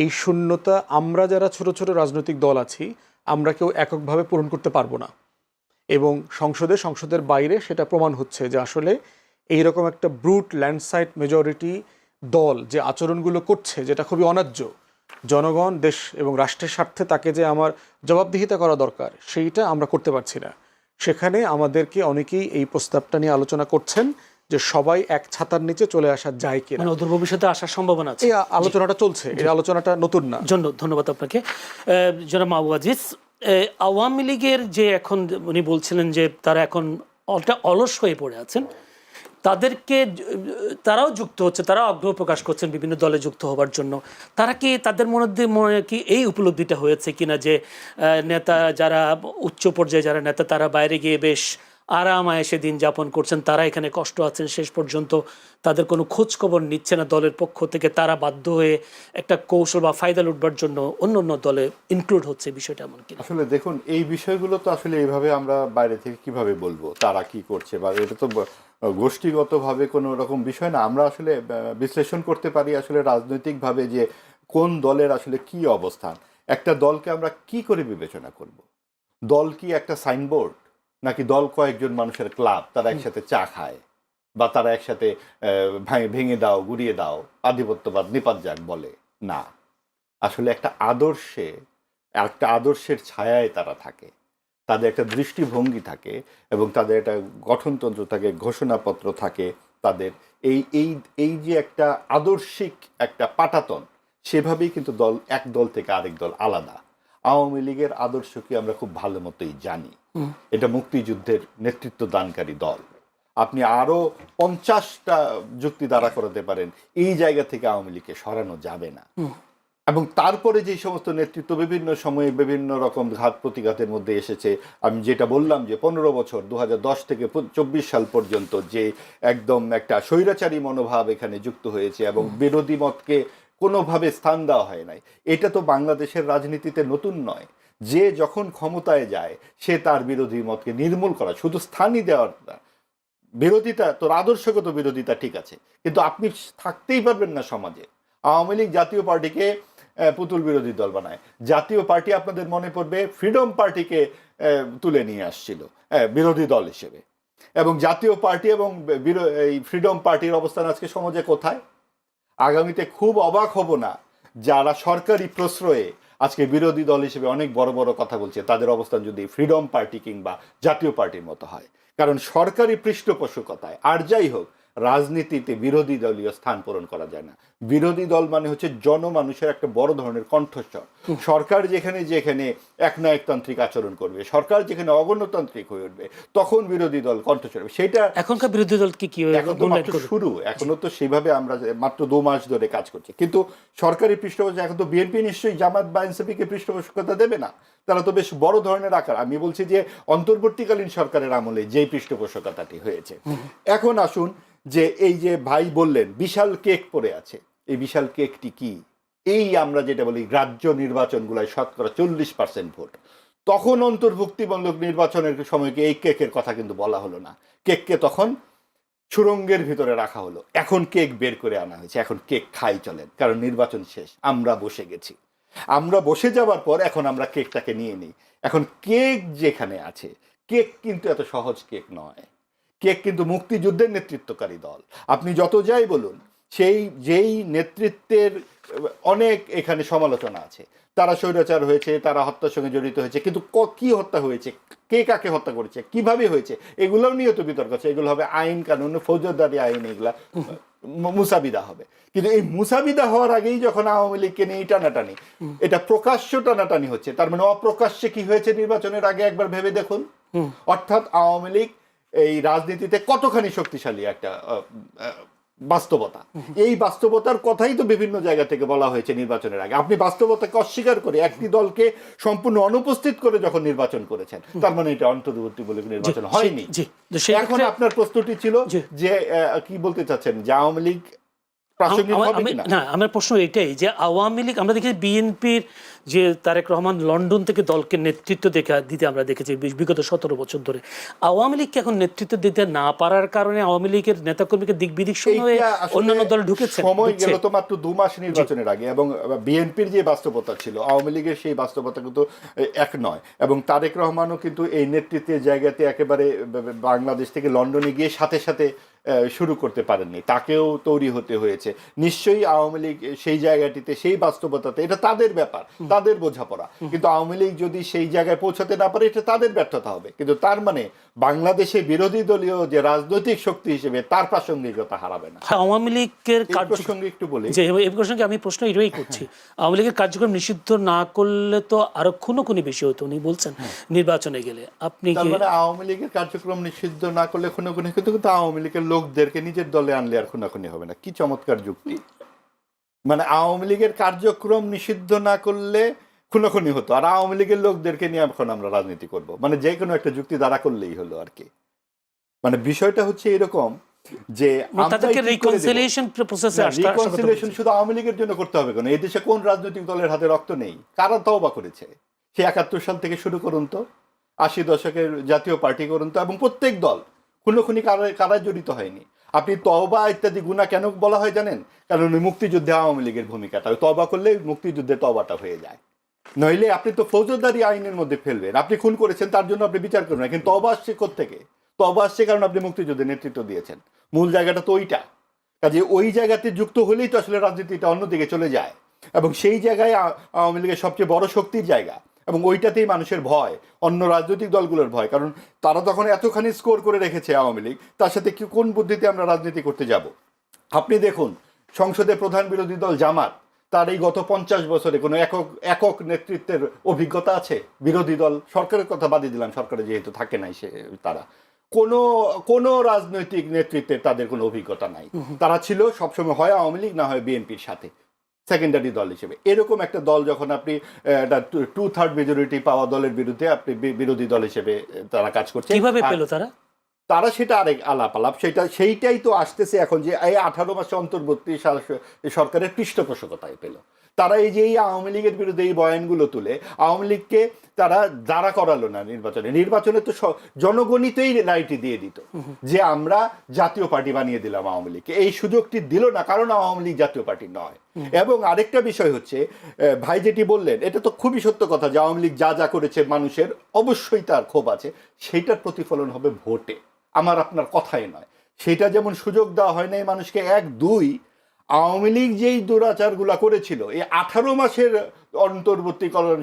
এই শূন্যতা আমরা যারা ছোট ছোট রাজনৈতিক দল আছি আমরা কেউ এককভাবে পূরণ করতে পারবো না। এবং সংসদের বাইরে সেটা প্রমাণ হচ্ছে যে আসলে এইরকম একটা ব্রুট ল্যান্ডস্লাইড মেজরিটি দল যে আচরণগুলো করছে, যেটা খুবই অন্যায্য, জনগণ, দেশ এবং রাষ্ট্রের স্বার্থে তাকে যে আমার জবাবদিহিতা করা দরকার সেইটা আমরা করতে পারছি না। সেখানে আমাদেরকে অনেকেই এই প্রস্তাবটা নিয়ে আলোচনা করছেন যে সবাই এক ছাতার নিচে চলে আসা যায় কিনা, মানে অদূর ভবিষ্যতে আসার সম্ভাবনা আছে। এই আলোচনাটা চলছে, এই আলোচনাটা নতুন না। ধন্যবাদ আপনাকে জনাব মাহবুব আজিজ। আওয়ামী লীগের যে এখন উনি বলছিলেন যে তারা এখন অলস হয়ে পড়ে আছেন, তারাও যুক্ত হচ্ছে, তারা আগ্রহ প্রকাশ করছেন বিভিন্ন দলে যুক্ত হবার জন্য। তারা কি তাদের মনে কি এই উপলব্ধিটা হয়েছে কিনা যে নেতা যারা উচ্চ পর্যায়ে যারা নেতা তারা বাইরে গিয়ে বেশ আরাম আয়েসে দিন যাপন করছেন, তারা এখানে কষ্ট আছেন, শেষ পর্যন্ত তাদের কোনো খোঁজ খবর নিচ্ছে না দলের পক্ষ থেকে, তারা বাধ্য হয়ে একটা কৌশল বা ফায়দা লুটবার জন্য অন্য অন্য দলে ইনক্লুড হচ্ছে, বিষয়টা এমন কি? আসলে দেখুন, এই বিষয়গুলো তো আসলে এইভাবে আমরা বাইরে থেকে কিভাবে বলবো তারা কি করছে, বা এটা তো গোষ্ঠীগতভাবে কোনো রকম বিষয় না। আমরা আসলে বিশ্লেষণ করতে পারি আসলে রাজনৈতিকভাবে যে কোন দলের আসলে কি অবস্থান। একটা দলকে আমরা কি করে বিবেচনা করব? দল কি একটা সাইনবোর্ড, নাকি দল কয়েকজন মানুষের ক্লাব, তারা একসাথে চা খায় বা তারা একসাথে ভেঙে দাও, গুড়িয়ে দাও, আধিপত্যবাদ নিপাত যাক বলে? না, আসলে একটা আদর্শে একটা আদর্শের ছায়ায় তারা থাকে, তাদের একটা দৃষ্টিভঙ্গি থাকে এবং তাদের একটা গঠনতন্ত্র থাকে, ঘোষণাপত্র থাকে, তাদের এই এই এই যে একটা আদর্শিক একটা পাটাতন, সেভাবেই কিন্তু এক দল থেকে আরেক দল আলাদা। আওয়ামী লীগের আদর্শকে আমরা খুব ভালো মতোই জানি, এটা মুক্তিযুদ্ধের নেতৃত্ব দানকারী দল। আপনি আরো 50টা যুক্তি দাঁড়া করাতে পারেন, এই জায়গা থেকে আওয়ামী লীগকে সরানো যাবে না। এবং তারপরে যে সমস্ত নেতৃত্ব বিভিন্ন সময়ে বিভিন্ন রকম ঘাত প্রতিঘাতের মধ্যে এসেছে, আমি যেটা বললাম যে 15 বছর 2010 থেকে 24 সাল পর্যন্ত যে একদম একটা স্বৈরাচারী মনোভাব এখানে যুক্ত হয়েছে এবং বিরোধী মতকে কোনোভাবে স্থান দেওয়া হয় নাই, এটা তো বাংলাদেশের রাজনীতিতে নতুন নয়। যে যখন ক্ষমতায় যায় সে তার বিরোধী মতকে নির্মূল করা, শুধু স্থানই দেওয়ার না, বিরোধিতা, তোর আদর্শগত বিরোধিতা ঠিক আছে, কিন্তু আপনি থাকতেই পারবেন না সমাজে। আওয়ামী লীগ জাতীয় পার্টিকে পুতুল বিরোধী দল বানায়। জাতীয় পার্টি আপনাদের মনে পড়বে ফ্রিডম পার্টিকে তুলে নিয়ে আসছিল বিরোধী দল হিসেবে, এবং জাতীয় পার্টি এবং এই ফ্রিডম পার্টির অবস্থান আজকে সমাজে কোথায়? আগামীতে খুব অবাক হব না যারা সরকারি প্রশ্রয়ে আজকে বিরোধী দল হিসেবে অনেক বড় বড় কথা বলছে, তাদের অবস্থান যদি ফ্রিডম পার্টি কিংবা জাতীয় পার্টির মতো হয়। কারণ সরকারি পৃষ্ঠপোষকতায় আর যাই হোক, রাজনীতিতে বিরোধী দলীয় স্থান পূরণ করা যায় না। বিরোধী দল মানে হচ্ছে জনমানুষের একটা বড় ধরনের কণ্ঠস্বর। সরকার যেখানে যেখানে একনায়কতান্ত্রিক আচরণ করবে, সরকার যেখানে অগণতান্ত্রিক হয়ে উঠবে, তখন বিরোধী দল কণ্ঠস্বর হবে। সেটা এখনকার বিরোধী দল কি এখন তো মাত্র শুরু, এখনো তো সেভাবে আমরা মাত্র 2 মাস ধরে কাজ করছি, কিন্তু সরকারি পৃষ্ঠপোষক এখন তো বিএনপি নিশ্চয়ই জামাত বা এনসিপিকে পৃষ্ঠপোষকতা দেবে না, তারা তো বেশ বড় ধরনের আকার। আমি বলছি যে অন্তর্বর্তীকালীন সরকারের আমলে যেই পৃষ্ঠপোষকতাটি হয়েছে। এখন আসুন যে এই যে ভাই বললেন বিশাল কেক পড়ে আছে, এই বিশাল কেকটি কি? এই আমরা যেটা বলি রাজ্য নির্বাচনগুলোয় শতকরা 40% ভোট, তখন অন্তর্ভুক্তিমূলক নির্বাচনের সময়কে এই কেকের কথা কিন্তু বলা হলো না। কেককে তখন সুরঙ্গের ভিতরে রাখা হলো, এখন কেক বের করে আনা হয়েছে, এখন কেক খাই চলেন, কারণ নির্বাচন শেষ, আমরা বসে গেছি। আমরা বসে যাওয়ার পর এখন আমরা কেকটাকে নিয়ে নিই। এখন কেক যেখানে আছে, কেক কিন্তু এত সহজ কেক নয়। কেক কিন্তু মুক্তিযুদ্ধের নেতৃত্বকারী দল, আপনি যত যাই বলুন, যেই নেতৃত্বের অনেক এখানে সমালোচনা আছে, তারা স্বৈরাচার হয়েছে, তারা হত্যার সঙ্গে জড়িত হয়েছে, কিন্তু কি হত্যা হয়েছে, কে কাকে হত্যা করেছে, কিভাবে হয়েছে, এগুলোও নিয়ে তো বিতর্ক আছে। এগুলো হবে আইন কানুন, ফৌজদারি আইন, এগুলা মুসাবিদা হবে। কিন্তু এই মুসাবিদা হওয়ার আগেই যখন আওয়ামী লীগকে নিয়ে টানাটানি, এটা প্রকাশ্য টানাটানি হচ্ছে, তার মানে অপ্রকাশ্যে কি হয়েছে নির্বাচনের আগে একবার ভেবে দেখুন। অর্থাৎ আওয়ামী লীগ এই রাজনীতিতে কতখানি শক্তিশালী একটা বাস্তবতা, এই বাস্তবতার কথাই তো বিভিন্ন জায়গা থেকে বলা হয়েছে নির্বাচনের আগে। আপনি বাস্তবতাকে অস্বীকার করে একটি দলকে সম্পূর্ণ অনুপস্থিত করে যখন নির্বাচন করেছেন, তার মানে এটা অন্তর্বর্তীমূলক নির্বাচন হয়নি। এখন আপনার প্রশ্নটি ছিল যে কি বলতে চাচ্ছেন, যে আওয়ামী লীগ প্রাসঙ্গিক হবে কিনা? না, আমার প্রশ্ন এটাই যে আওয়ামী লীগ, আমরা দেখি বিএনপির যে তারেক রহমান লন্ডন থেকে দলকে নেতৃত্ব দিতে আমরা দেখেছি বিগত 17 বছর ধরে। আওয়ামী লীগকে এখন নেতৃত্ব দিতে না পারার কারণে আওয়ামী লীগের নেতাকর্মীকে দিক বিদিক হয়ে অন্যান্য দল ঢুকেছে। সময় গেল তো মাত্র 2 মাস নির্বাচনের আগে, এবং বিএনপির যে বাস্তবতা ছিল, আওয়ামী লীগের সেই বাস্তবতা কিন্তু এক নয়। এবং তারেক রহমানও কিন্তু এই নেতৃত্বের জায়গাতে একেবারে বাংলাদেশ থেকে লন্ডনে গিয়ে সাথে সাথে শুরু করতে পারেননি, তাকেও তৈরি হতে হয়েছে। নিশ্চয়ই আওয়ামী লীগ সেই জায়গাটিতে, সেই বাস্তবতাতে, এটা তাদের ব্যাপার, তাদের বোঝাপড়া। কিন্তু আওয়ামী লীগ যদি সেই জায়গায় পৌঁছাতে না পারে, এটা তাদের ব্যর্থতা হবে। কিন্তু তার মানে বাংলাদেশে বিরোধী দলীয় যে রাজনৈতিক শক্তি হিসেবে তার প্রাসঙ্গিকতা হারাবে না। আওয়ামী লীগের প্রসঙ্গে একটু বলি যে এই প্রসঙ্গে আমি প্রশ্ন এটাই করছি, আওয়ামী লীগের কার্যক্রম নিষিদ্ধ না করলে তো আরো খুনোখুনি বেশি হতো, উনি বলছেন নির্বাচনে গেলে। আপনি তার মানে আওয়ামী লীগের কার্যক্রম নিষিদ্ধ না করলে খুনোখুনি, কিন্তু আওয়ামী লীগের লোকদেরকে নিজের দলে আনলে আর খুনোখুনি হবে না। কি চমৎকার যুক্তি! মানে আওয়ামী লীগের কার্যক্রম নিষিদ্ধ না করলে খুনোখুনি হতো, আর আওয়ামী লীগের লোকদেরকে নিয়ে এখন আমরা রাজনীতি করব, মানে যে কোনো একটা যুক্তি দাঁড়া করলেই হলো আর কি। মানে বিষয়টা হচ্ছে এরকম যে রিকনসিলিয়েশন শুধু আওয়ামী লীগের জন্য করতে হবে কেন? এই দেশে কোন রাজনৈতিক দলের হাতে রক্ত নেই? কারা তওবা করেছে? সে 71 সাল থেকে শুরু করুন তো, 80 দশকের জাতীয় পার্টি করুন তো, এবং প্রত্যেক দল খুনোখুনি কারা জড়িত হয়নি? আপনি তওবা ইত্যাদি গুনাহ কেন বলা হয় জানেন? কারণ মুক্তিযুদ্ধে আওয়ামী লীগের ভূমিকাটা, তওবা করলে মুক্তিযুদ্ধে তওবাটা হয়ে যায়। নইলে আপনি তো ফৌজদারি আইনের মধ্যে ফেলবেন। আপনি খুন করেছেন, তার জন্য আপনি বিচার করবেন, কিন্তু তওবা আসছে কোত্থেকে? তওবা আসছে কারণ আপনি মুক্তিযুদ্ধে নেতৃত্ব দিয়েছেন। মূল জায়গাটা তো ওইটা, কাজে ওই জায়গাতে যুক্ত হলেই তো আসলে রাজনীতিটা অন্যদিকে চলে যায়। এবং সেই জায়গায় আওয়ামী লীগের সবচেয়ে বড় শক্তির জায়গা, এবং ওইটাতেই মানুষের ভয়, অন্য রাজনৈতিক দলগুলোর ভয়, কারণ তারা তখন এতখানি স্কোর করে রেখেছে আওয়ামী লীগ, তার সাথে কি কোন বুদ্ধিতে আমরা রাজনীতি করতে যাব? আপনি দেখুন সংসদে প্রধান বিরোধী দল জামাত, তার এই গত 50 বছরে কোনো একক নেতৃত্বের অভিজ্ঞতা আছে? বিরোধী দল, সরকারের কথা বাদই দিলাম, সরকারে যেহেতু থাকে নাই তারা কোনো রাজনৈতিক নেতৃত্বের তাদের কোনো অভিজ্ঞতা নাই। তারা ছিল সবসময় হয় আওয়ামী লীগ না হয় বিএনপির সাথে সেকেন্ডারি দল হিসেবে। এরকম একটা দল যখন আপনি 2/3 মেজরিটি পাওয়া দলের বিরুদ্ধে আপনি বিরোধী দল হিসেবে তারা কাজ করছে, কিভাবে পেল তারা? তারা সেটা আরেক আলাপ সেইটাই তো আসতেছে এখন, যে এই 18 মাসে অন্তর্বর্তী সরকারের পৃষ্ঠপোষকতায় পেল। তারা এই যে এই আওয়ামী লীগের বিরুদ্ধে এই বয়ানগুলো তুলে আওয়ামী লীগকে তারা দাঁড়া করালো না নির্বাচনে তো জনগণিতেই রায়টি দিয়ে দিত যে আমরা জাতীয় পার্টি বানিয়ে দিলাম আওয়ামী লীগকে। এই সুযোগটি দিল না, কারণ আওয়ামী লীগ জাতীয় পার্টি নয়। এবং আরেকটা বিষয় হচ্ছে, ভাই যেটি বললেন এটা তো খুবই সত্য কথা, যে আওয়ামী লীগ যা করেছে মানুষের অবশ্যই তার ক্ষোভ আছে, সেইটার প্রতিফলন হবে ভোটে, আমার আপনার কথাই নয়। সেটা যেমন সুযোগ দেওয়া হয় নাই মানুষকে। 1-2 আওয়ামী লীগ যেই দুরাচারগুলা করেছিল এই 18 মাসের অন্তর্বর্তীকালীন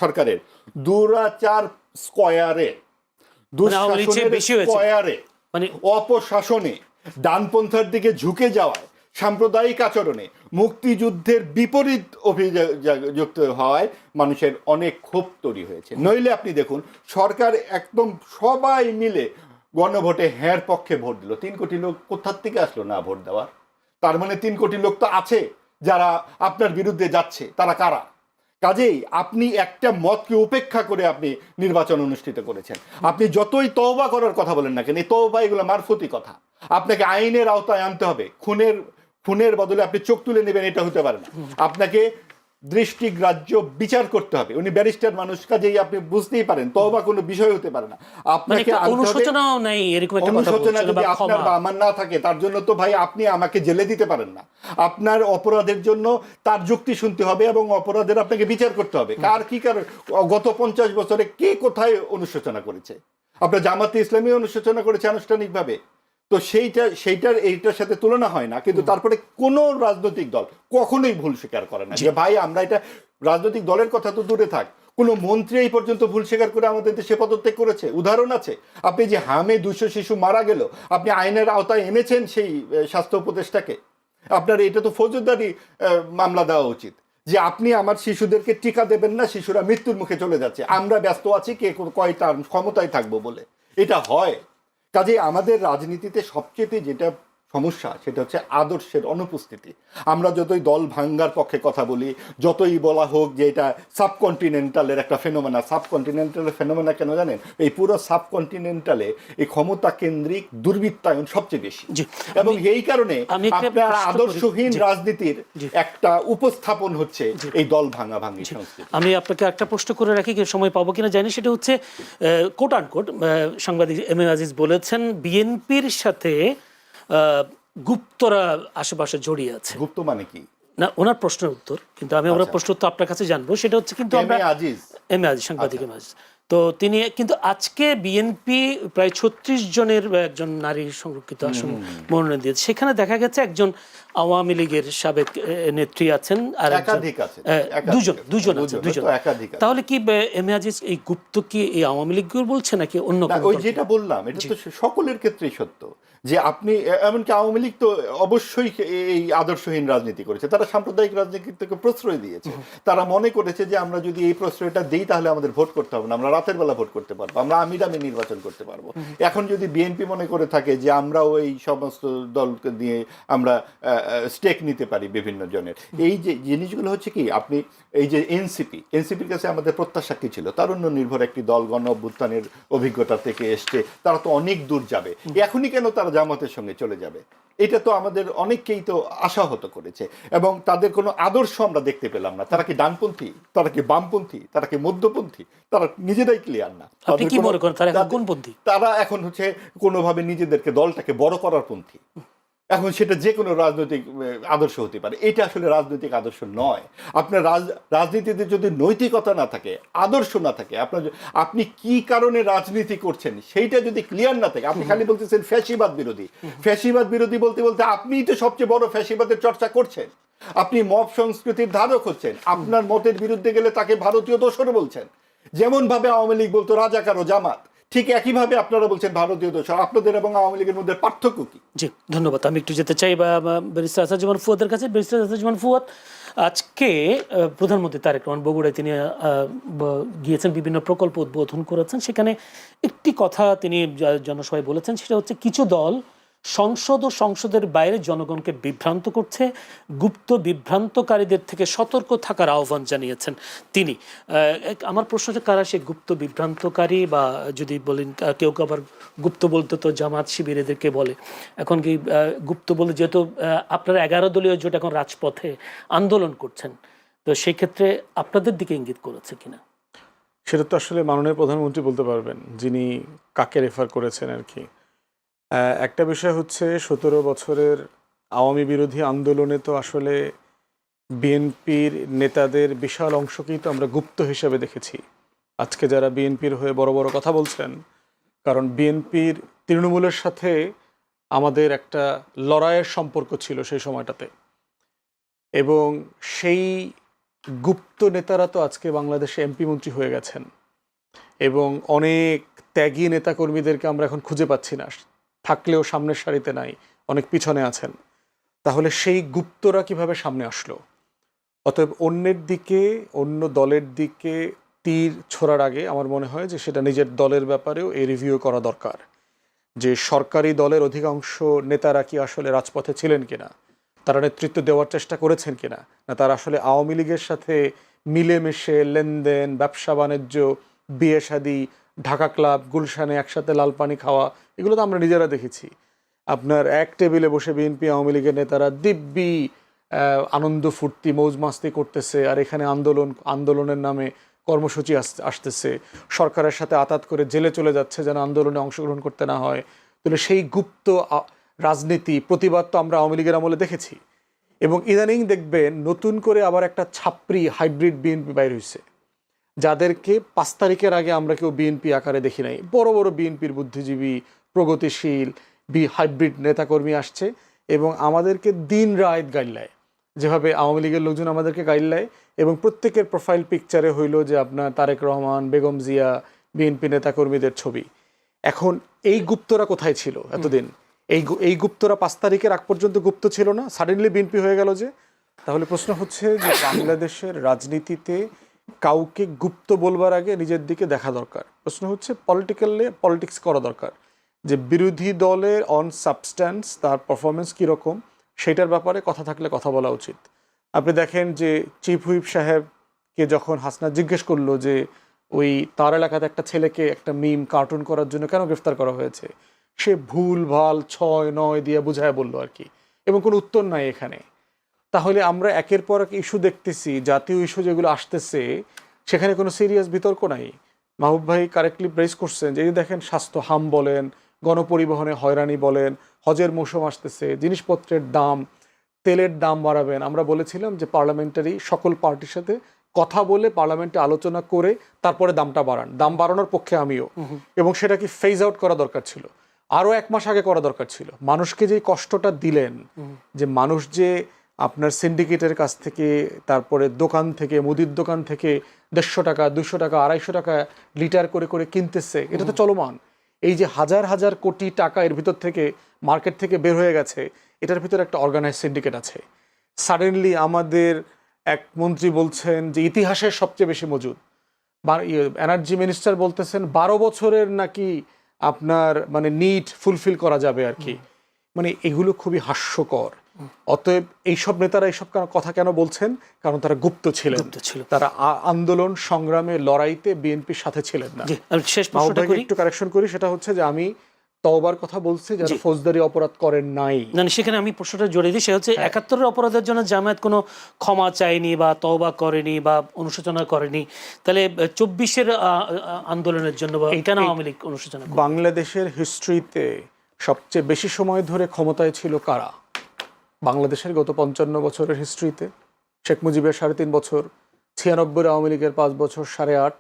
সরকারের দুরাচার স্কয়ারে, স্কয়ারে, অপশাসনে, ডানপন্থার দিকে ঝুঁকে যাওয়ায়, সাম্প্রদায়িক আচরণে, মুক্তিযুদ্ধের বিপরীত অভিযুক্ত হওয়ায় মানুষের অনেক ক্ষোভ তৈরি হয়েছে। নইলে আপনি দেখুন সরকার একদম সবাই মিলে গণভোটে হ্যার পক্ষে ভোট দিল। 3 কোটি লোক কোথার থেকে আসলো না ভোট দেওয়ার? তার মানে 3 কোটি লোক তো আছে যারা আপনার বিরুদ্ধে যাচ্ছে, তারা কারা? কাজেই আপনি একটা মতকে উপেক্ষা করে আপনি নির্বাচন অনুষ্ঠিত করেছেন। আপনি যতই তওবা করার কথা বলেন না কেন, এই তওবা এগুলো মারফতি কথা। আপনাকে আইনের আওতায় আনতে হবে। খুনের বদলে আপনি চোখ তুলে নেবেন এটা হতে পারে না। আপনাকে দৃষ্টিগ্রাহ্য বিচার করতে হবে। উনি ব্যারিস্টার মানুষ, কাজেই আপনি বুঝতেই পারেন তওবা কোনো বিষয় হতে পারে না। আপনাকে অনুশোচনাও নাই, এরকম একটা কথা অনুশোচনা বলছেন, যদি বা আপনার বা আমার না থাকে, তার জন্য তো ভাই আপনি আমাকে জেলে দিতে পারেন না। আপনার অপরাধের জন্য তার যুক্তি শুনতে হবে এবং অপরাধের আপনাকে বিচার করতে হবে। কার কি কারণ গত 50 বছরে কে কোথায় অনুশোচনা করেছে? আপনার জামাতে ইসলামী অনুশোচনা করেছে আনুষ্ঠানিকভাবে, তো সেইটার এইটার সাথে তুলনা হয় না। কিন্তু তারপরে কোন রাজনৈতিক দল কখনোই ভুল স্বীকার করে না যে ভাই আমরা এটা, রাজনৈতিক দলের কথা তো দূরে থাক, কোন মন্ত্রী এই পর্যন্ত ভুল স্বীকার করে আমাদের দেশে পদত্যাগ করেছে? উদাহরণ আছে। আপনি যে হামে 200 শিশু মারা গেল, আপনি আইনের আওতায় এনেছেন সেই স্বাস্থ্য উপদেষ্টাকে? আপনার এটা তো ফৌজদারি মামলা দেওয়া উচিত যে আপনি আমার শিশুদেরকে টিকা দেবেন না, শিশুরা মৃত্যুর মুখে চলে যাচ্ছে, আমরা ব্যস্ত আছি কে কয়টা ক্ষমতায় থাকবো বলে। এটা হয়। কাজে আমাদের রাজনীতিতে সবচেয়ে যেটা সমস্যা সেটা হচ্ছে আদর্শের অনুপস্থিতি। আমরা যতই দল ভাঙ্গার পক্ষে কথা বলি, যতই বলা হোক যে এটা সাবকন্টিনেন্টালের একটা ফেনোমেনা, সাবকন্টিনেন্টালের ফেনোমেনা কেন জানেন? এই পুরো সাবকন্টিনেন্টালে এই ক্ষমতা কেন্দ্রিক দুর্বৃত্তায়ন সবচেয়ে বেশি, এবং এই কারণে আপনার আদর্শহীন রাজনীতির একটা উপস্থাপন হচ্ছে এই দল ভাঙাভাঙি সংস্কৃতি। আমি আপনাকে একটা প্রশ্ন করে রাখি, সময় পাবো কিনা জানি, সেটা হচ্ছে কোট আনকোট সাংবাদিক এম এ আজিজ বলেছেন বিএনপির সাথে গুপ্তরা আশেপাশে জড়িয়ে আছে। গুপ্ত মানে কি? না, ওনার প্রশ্নের উত্তর, কিন্তু আমি ওনার প্রশ্ন উত্তর আপনার কাছে জানবো। সেটা হচ্ছে কিন্তু আমরা এম এ আজিজ, সাংবাদিক এম এ আজিজ, তো তিনি কিন্তু আজকে বিএনপি প্রায় 36 জনের একজন নারী সংরক্ষিত আসন মনোনয়ন দিয়েছে। সেখানে দেখা গেছে একজন আওয়ামী লীগের সাবেক নেত্রী আছেন, আর দুজন আছে। তাহলে কি এম এ আজিজ এই গুপ্ত কি এই আওয়ামী লীগ বলছে নাকি অন্য? ওই যেটা বললাম এটা তো সকলের ক্ষেত্রেই সত্য, যে আপনি এমনকি আওয়ামী লীগ তো অবশ্যই এই আদর্শহীন রাজনীতি করেছে, তারা সাম্প্রদায়িক রাজনীতি থেকে প্রশ্রয় দিয়েছে। তারা মনে করেছে যে আমরা যদি এই প্রশ্রয়টা দিই তাহলে আমাদের ভোট করতে হবে না, আমরা রাতের বেলা ভোট করতে পারবো, আমরা আমিরামি নির্বাচন করতে পারবো। এখন যদি বিএনপি মনে করে থাকে যে আমরাও এই সমস্ত দলকে দিয়ে আমরা স্টেক নিতে পারি বিভিন্ন জনের, এই যে জিনিসগুলো হচ্ছে কি, আপনি এই যে এনসিপির কাছে আমাদের প্রত্যাশা কি ছিল? তারুণ্য নির্ভর একটি দল, গণ অভ্যুত্থানের অভিজ্ঞতা থেকে এসছে, তারা তো অনেক দূর যাবে, এখনই কেন তারা জামাতের সঙ্গে চলে যাবে? এটা তো আমাদের অনেককেই তো আশাহত করেছে, এবং তাদের কোনো আদর্শ আমরা দেখতে পেলাম না। তারা কি ডানপন্থী, তারা কি বামপন্থী, তারা কি মধ্যপন্থী, তারা নিজেরাই ক্লিয়ার না। আপনি কি মনে করেন তারা এখন কোনপন্থী? তারা এখন হচ্ছে কোনোভাবে নিজেদেরকে দলটাকে বড় করার পন্থী। এখন সেটা যে কোনো রাজনৈতিক আদর্শ হতে পারে, এটা আসলে রাজনৈতিক আদর্শ নয়। আপনার রাজনীতিতে যদি নৈতিকতা না থাকে, আদর্শ না থাকে, আপনি কি কারণে রাজনীতি করছেন সেইটা যদি ক্লিয়ার না থাকে, আপনি খালি বলতেছেন ফ্যাসিবাদ বিরোধী বলতে বলতে আপনিই তো সবচেয়ে বড় ফ্যাসিবাদের চর্চা করছেন। আপনি মব সংস্কৃতির ধারক হচ্ছেন, আপনার মতের বিরুদ্ধে গেলে তাকে ভারতীয় দোসর বলছেন। যেমন ভাবে আওয়ামী লীগ বলতো রাজাকার ও জামাত, ঠিক একইভাবে আপনারা বলছেন ভারতীয় দোসর। আপনাদের এবং আওয়ামী লীগের মধ্যে পার্থক্য কি? জি, ধন্যবাদ। আমি একটু যেতে চাই ব্যারিস্টার আসাদুজ্জামান ফুয়াদের কাছে। ব্যারিস্টার আসাদুজ্জামান ফুয়াদ, আজকে প্রধানমন্ত্রী তারেক রহমান বগুড়ায় তিনি গিয়েছেন, বিভিন্ন প্রকল্প উদ্বোধন করেছেন। সেখানে একটি কথা তিনি জনসভায় বলেছেন, সেটা হচ্ছে কিছু দল সংসদ ও সংসদের বাইরে জনগণকে বিভ্রান্ত করছে, গুপ্ত বিভ্রান্তকারীদের থেকে সতর্ক থাকার আহ্বান জানিয়েছেন তিনি। আমার প্রশ্ন হচ্ছে, কারা সে গুপ্ত বিভ্রান্তকারী? বা যদি বলেন কেউ কেউ আবার গুপ্ত বলতে তো জামাত শিবির এদেরকে বলে, এখন কি গুপ্ত বলে, যেহেতু আপনারা 11 দলীয় জোট এখন রাজপথে আন্দোলন করছেন, তো সেই ক্ষেত্রে আপনাদের দিকে ইঙ্গিত করেছে কিনা? সেটা তো আসলে মাননীয় প্রধানমন্ত্রী বলতে পারবেন, যিনি কাকে রেফার করেছেন আর কি। একটা বিষয় হচ্ছে 17 বছরের আওয়ামী বিরোধী আন্দোলনে তো আসলে বিএনপির নেতাদের বিশাল অংশকেই তো আমরা গুপ্ত হিসেবে দেখেছি। আজকে যারা বিএনপির হয়ে বড় বড় কথা বলছেন, কারণ বিএনপির তৃণমূলের সাথে আমাদের একটা লড়াইয়ের সম্পর্ক ছিল সেই সময়টাতে, এবং সেই গুপ্ত নেতারা তো আজকে বাংলাদেশে এমপি মন্ত্রী হয়ে গেছেন, এবং অনেক ত্যাগী নেতাকর্মীদেরকে আমরা এখন খুঁজে পাচ্ছি না, থাকলেও সামনের সারিতে নাই, অনেক পিছনে আছেন। তাহলে সেই গুপ্তরা কিভাবে সামনে আসলো? অতএব অন্যের দিকে, অন্য দলের দিকে তীর ছোড়ার আগে আমার মনে হয় যে সেটা নিজের দলের ব্যাপারেও এই রিভিউ করা দরকার, যে সরকারি দলের অধিকাংশ নেতারা কি আসলে রাজপথে ছিলেন কিনা, তারা নেতৃত্ব দেওয়ার চেষ্টা করেছেন কিনা, না তারা আসলে আওয়ামী লীগের সাথে মিলেমিশে লেনদেন, ব্যবসা বাণিজ্য, বিয়ে শাদী, ঢাকা ক্লাব, গুলশানে একসাথে লাল পানি খাওয়া, এগুলো তো আমরা নিজেরা দেখেছি। আপনার এক টেবিলে বসে বিএনপি আওয়ামী লীগের নেতারা দিব্যি আনন্দ ফুর্তি মৌজ মাস্তি করতেছে, আর এখানে আন্দোলনের নামে কর্মসূচি আসতেছে, সরকারের সাথে আতাত করে জেলে চলে যাচ্ছে যেন আন্দোলনে অংশগ্রহণ করতে না হয়। তাহলে সেই গুপ্ত রাজনীতি, প্রতিবাদ তো আমরা আওয়ামী লীগের আমলে দেখেছি। এবং ইদানিং দেখবেন নতুন করে আবার একটা ছাপরি হাইব্রিড বিএনপি বাইর হয়েছে, যাদেরকে 5 তারিখের আগে আমরা কেউ বিএনপি আকারে দেখি নাই। বড় বড় বিএনপির বুদ্ধিজীবী, প্রগতিশীল হাইব্রিড নেতাকর্মী আসছে এবং আমাদেরকে দিন রাত গাইল্লায়, যেভাবে আওয়ামী লীগের লোকজন আমাদেরকে গাইল্লায়, এবং প্রত্যেকের প্রোফাইল পিকচারে হইল যে আপনার তারেক রহমান, বেগম জিয়া, বিএনপি নেতাকর্মীদের ছবি। এখন এই গুপ্তরা কোথায় ছিল এতদিন? এই গুপ্তরা 5 তারিখের আগ পর্যন্ত গুপ্ত ছিল না, সাডেনলি বিএনপি হয়ে গেল যে। তাহলে প্রশ্ন হচ্ছে যে বাংলাদেশের রাজনীতিতে কাউকে গুপ্ত বলবার আগে নিজের দিকে দেখা দরকার। প্রশ্ন হচ্ছে পলিটিক্স করা দরকার, যে বিরোধী দলের অন সাবস্ট্যান্স, তার পারফরমেন্স কীরকম, সেটার ব্যাপারে কথা থাকলে কথা বলা উচিত। আপনি দেখেন যে চিফ হুইপ সাহেবকে যখন হাসনা জিজ্ঞেস করলো যে ওই তার এলাকাতে একটা ছেলেকে একটা মিম কার্টুন করার জন্য কেন গ্রেফতার করা হয়েছে, সে ভুল ভাল 6-9 দিয়ে বুঝায় বললো আর কি, এবং কোনো উত্তর নাই এখানে। তাহলে আমরা একের পর এক ইস্যু দেখতেছি, জাতীয় ইস্যু যেগুলো আসতেছে সেখানে কোনো সিরিয়াস বিতর্ক নাই। মাহবুব ভাই কারেক্টলি প্রেস করছেন যে এই দেখেন স্বাস্থ্য হাম বলেন, গণপরিবহনে হয়রানি বলেন, হজের মৌসুম আসতেছে, জিনিসপত্রের দাম, তেলের দাম বাড়াবেন। আমরা বলেছিলাম যে পার্লামেন্টারি সকল পার্টির সাথে কথা বলে পার্লামেন্টে আলোচনা করে তারপরে দামটা বাড়ান। দাম বাড়ানোর পক্ষে আমিও, এবং সেটা কি ফেজ আউট করা দরকার ছিল, আরও 1 মাস আগে করা দরকার ছিল। মানুষকে যে কষ্টটা দিলেন, যে মানুষ যে আপনার সিন্ডিকেটের কাছ থেকে, তারপরে দোকান থেকে, মুদির দোকান থেকে 150 টাকা, 200 টাকা, 250 টাকা লিটার করে করে কিনতেছে, এটা তো চলমান। এই যে হাজার হাজার কোটি টাকা এর ভিতর থেকে মার্কেট থেকে বের হয়ে গেছে, এটার ভিতরে একটা অর্গানাইজ সিন্ডিকেট আছে। সাডেনলি আমাদের এক মন্ত্রী বলছেন যে ইতিহাসের সবচেয়ে বেশি মজুদ, এনার্জি মিনিস্টার বলতেছেন 12 বছরের নাকি আপনার মানে নিড ফুলফিল করা যাবে আর কি। মানে এগুলো খুবই হাস্যকর। অতএব এইসব নেতারা এইসব কথা কেন বলছেন? কারণ তারা গুপ্ত ছিলেন, তারা আন্দোলন সংগ্রামে লড়াইতে বিএনপির সাথে ছিলেন না। শেষ প্রশ্নটা করি, একটু কারেকশন করি, সেটা হচ্ছে যে আমি তওবার কথা বলছি যারা ফৌজদারি অপরাধ করেন নাই। না, সেখানে আমি প্রশ্নটা জড়িয়ে দিই, সে হচ্ছে 71-এর অপরাধের জন্য জামায়াত কোনো ক্ষমা চায়নি বা তওবা করেনি বা অনুশোচনা করেনি, তাহলে 24-এর আন্দোলনের জন্য কেন আওয়ামী লীগ অনুশোচনা? বাংলাদেশের হিস্ট্রিতে সবচেয়ে বেশি সময় ধরে ক্ষমতায় ছিল কারা? বাংলাদেশের গত 55 বছরের হিস্ট্রিতে শেখ মুজিবের 3.5 বছর, 96 আওয়ামী লীগের 5 বছর, 8.5,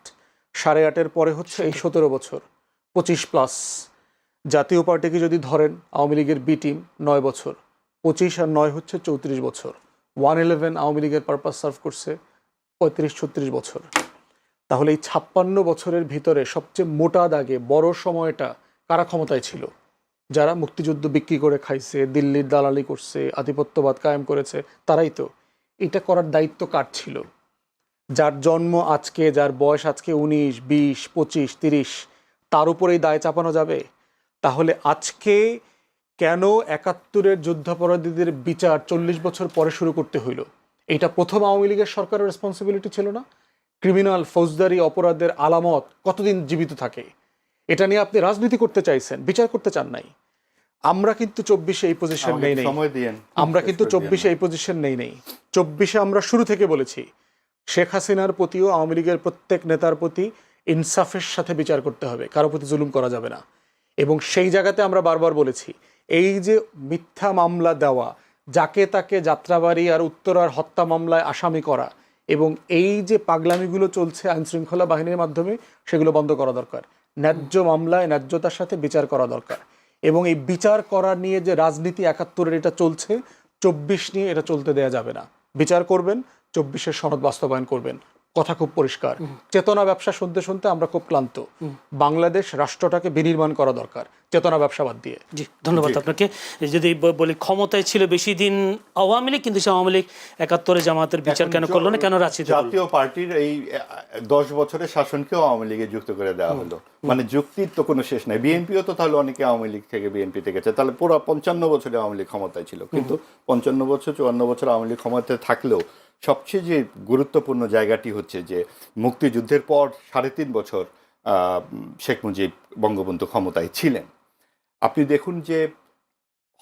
8.5-এর পরে হচ্ছে এই 17 বছর, 25+। জাতীয় পার্টিকে যদি ধরেন, আওয়ামী লীগের বি টিম 9 বছর, 25 আর 9 হচ্ছে 34 বছর, 111 আওয়ামী লীগের পারপাস সার্ভ করছে 35-36 বছর। তাহলে এই 56 বছরের ভিতরে সবচেয়ে মোটা দাগে বড় সময়টা কারা ক্ষমতায় ছিল? যারা মুক্তিযুদ্ধ বিক্রি করে খাইছে, দিল্লির দালালি করছে, আধিপত্যবাদ কায়েম করেছে, তারাই তো। এটা করার দায়িত্ব কার ছিল? যার জন্ম আজকে, যার বয়স আজকে 19, 20, 25, 30, তার উপরেই দায় চাপানো যাবে? তাহলে আজকে কেন 71-এর যুদ্ধাপরাধীদের বিচার 40 বছর পরে শুরু করতে হইল? এটা প্রথম আওয়ামী লীগের সরকারের রেসপন্সিবিলিটি ছিল না? ক্রিমিনাল ফৌজদারি অপরাধের আলামত কতদিন জীবিত থাকে? এটা নিয়ে আপনি রাজনীতি করতে চাইছেন, বিচার করতে চান নাই। আমরা কিন্তু 24-এ এই পজিশন নেই নেই সময় দিয়েন। আমরা কিন্তু 24-এ এই পজিশন নেই নেই 24-এ আমরা শুরু থেকে বলেছি শেখ হাসিনার প্রতিও আওয়ামী লীগের প্রত্যেক নেতার প্রতি ইনসাফের সাথে বিচার করতে হবে, কারো প্রতি জুলুম করা যাবে না। এবং সেই জায়গাতে আমরা বারবার বলেছি এই যে মিথ্যা মামলা দেওয়া, যাকে তাকে যাত্রাবাড়ি আর উত্তরার হত্যা মামলায় আসামি করা, এবং এই যে পাগলামিগুলো চলছে আইনশৃঙ্খলা বাহিনীর মাধ্যমে, সেগুলো বন্ধ করা দরকার। ন্যায্য মামলায় ন্যায্যতার সাথে বিচার করা দরকার। এবং এই বিচার করা নিয়ে যে রাজনীতি 71-এর এটা চলছে, 24 নিয়ে এটা চলতে দেয়া যাবে না। বিচার করবেন, 24-এর সনদ বাস্তবায়ন করবেন। কথা খুব পরিষ্কার। চেতনা ব্যবসা শুনতে শুনতে আমরা খুব ক্লান্ত। বাংলাদেশ রাষ্ট্রটাকে বিনির্মাণ করা দরকার চেতনা ব্যবসা বাদ দিয়ে। জি, ধন্যবাদ আপনাকে। যদি বলি ক্ষমতায় ছিল বেশি দিন আওয়ামী লীগ, কিন্তু সে আওয়ামী লীগ 71-এ জামাতের বিচার কেন করলো না, কেন রাজনীতি করলো? জাতীয় পার্টির এই 10 বছরের শাসনকেও আওয়ামী লীগে যুক্ত করে দেওয়া হলো। মানে যুক্তির তো কোনো শেষ নাই। বিএনপিও তো তাহলে অনেকে আওয়ামী লীগ থেকে বিএনপিতে গেছে, তাহলে পুরো 55 বছরে আওয়ামী লীগ ক্ষমতায় ছিল। কিন্তু 55 বছর 54 বছর আওয়ামী লীগ ক্ষমতায় থাকলেও সবচেয়ে যে গুরুত্বপূর্ণ জায়গাটি হচ্ছে যে মুক্তিযুদ্ধের পর 3.5 বছর শেখ মুজিব বঙ্গবন্ধু ক্ষমতায় ছিলেন। আপনি দেখুন যে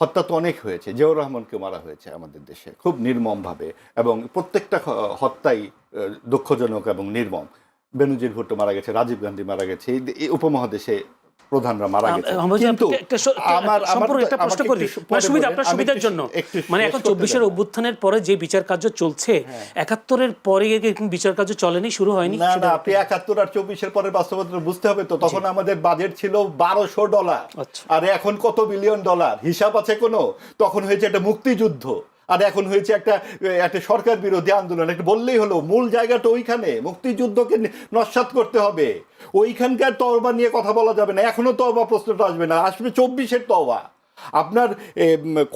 হত্যা তো অনেক হয়েছে। জিয়াউর রহমানকে মারা হয়েছে আমাদের দেশে খুব নির্মমভাবে, এবং প্রত্যেকটা হত্যাই দুঃখজনক এবং নির্মম। বেনজির ভুট্টো মারা গেছে, রাজীব গান্ধী মারা গেছে, এই উপমহাদেশে প্রধানরা মারা গেছে। কিন্তু আপনার সুবিধার জন্য, মানে এখন 24-এর অভ্যুত্থানের পরে যে বিচার কার্য চলছে, 71-এর পরে বিচার কার্য চলেনি, শুরু হয়নি। না না, আপনি 71 আর 24-এর পরের বাস্তবতা বুঝতে হবে তো। তখন আমাদের বাজেট ছিল $1200, আর এখন কত বিলিয়ন ডলার হিসাব আছে কোনো? তখন হয়েছে একটা মুক্তিযুদ্ধ, আর এখন হয়েছে একটা সরকার বিরোধী আন্দোলন। একটা বললেই হলো, মূল জায়গাটা ওইখানে। মুক্তিযুদ্ধকে নস্যাৎ করতে হবে, ওইখানকার তওবা নিয়ে কথা বলা যাবে না। এখনো তওবা প্রশ্নটা আসবে না, আসবে 24-এর তওবা। আপনার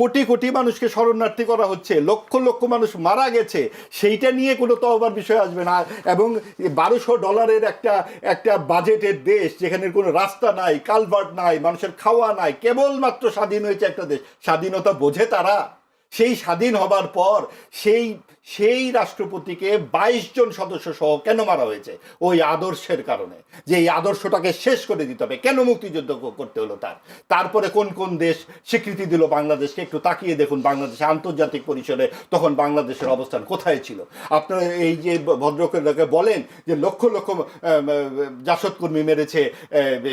কোটি কোটি মানুষকে শরণার্থী করা হচ্ছে, লক্ষ লক্ষ মানুষ মারা গেছে, সেইটা নিয়ে কোনো তওবার বিষয় আসবে না। এবং $1200 একটা বাজেটের দেশ, যেখানে কোনো রাস্তা নাই, কালভার্ট নাই, মানুষের খাওয়া নাই, কেবলমাত্র স্বাধীন হয়েছে একটা দেশ। স্বাধীনতা বোঝে তারা? সেই স্বাধীন হবার পর সেই রাষ্ট্রপতিকে 22 জন সদস্য সহ কেন মারা হয়েছে? ওই আদর্শের কারণে, যে এই আদর্শটাকে শেষ করে দিতে হবে। কেন মুক্তিযুদ্ধ করতে হলো তারপরে কোন কোন দেশ স্বীকৃতি দিল বাংলাদেশকে? একটু তাকিয়ে দেখুন বাংলাদেশে আন্তর্জাতিক পরিসরে তখন বাংলাদেশের অবস্থান কোথায় ছিল। আপনারা এই যে ভদ্রলোকে বলেন যে লক্ষ লক্ষ জাসদকর্মী মেরেছে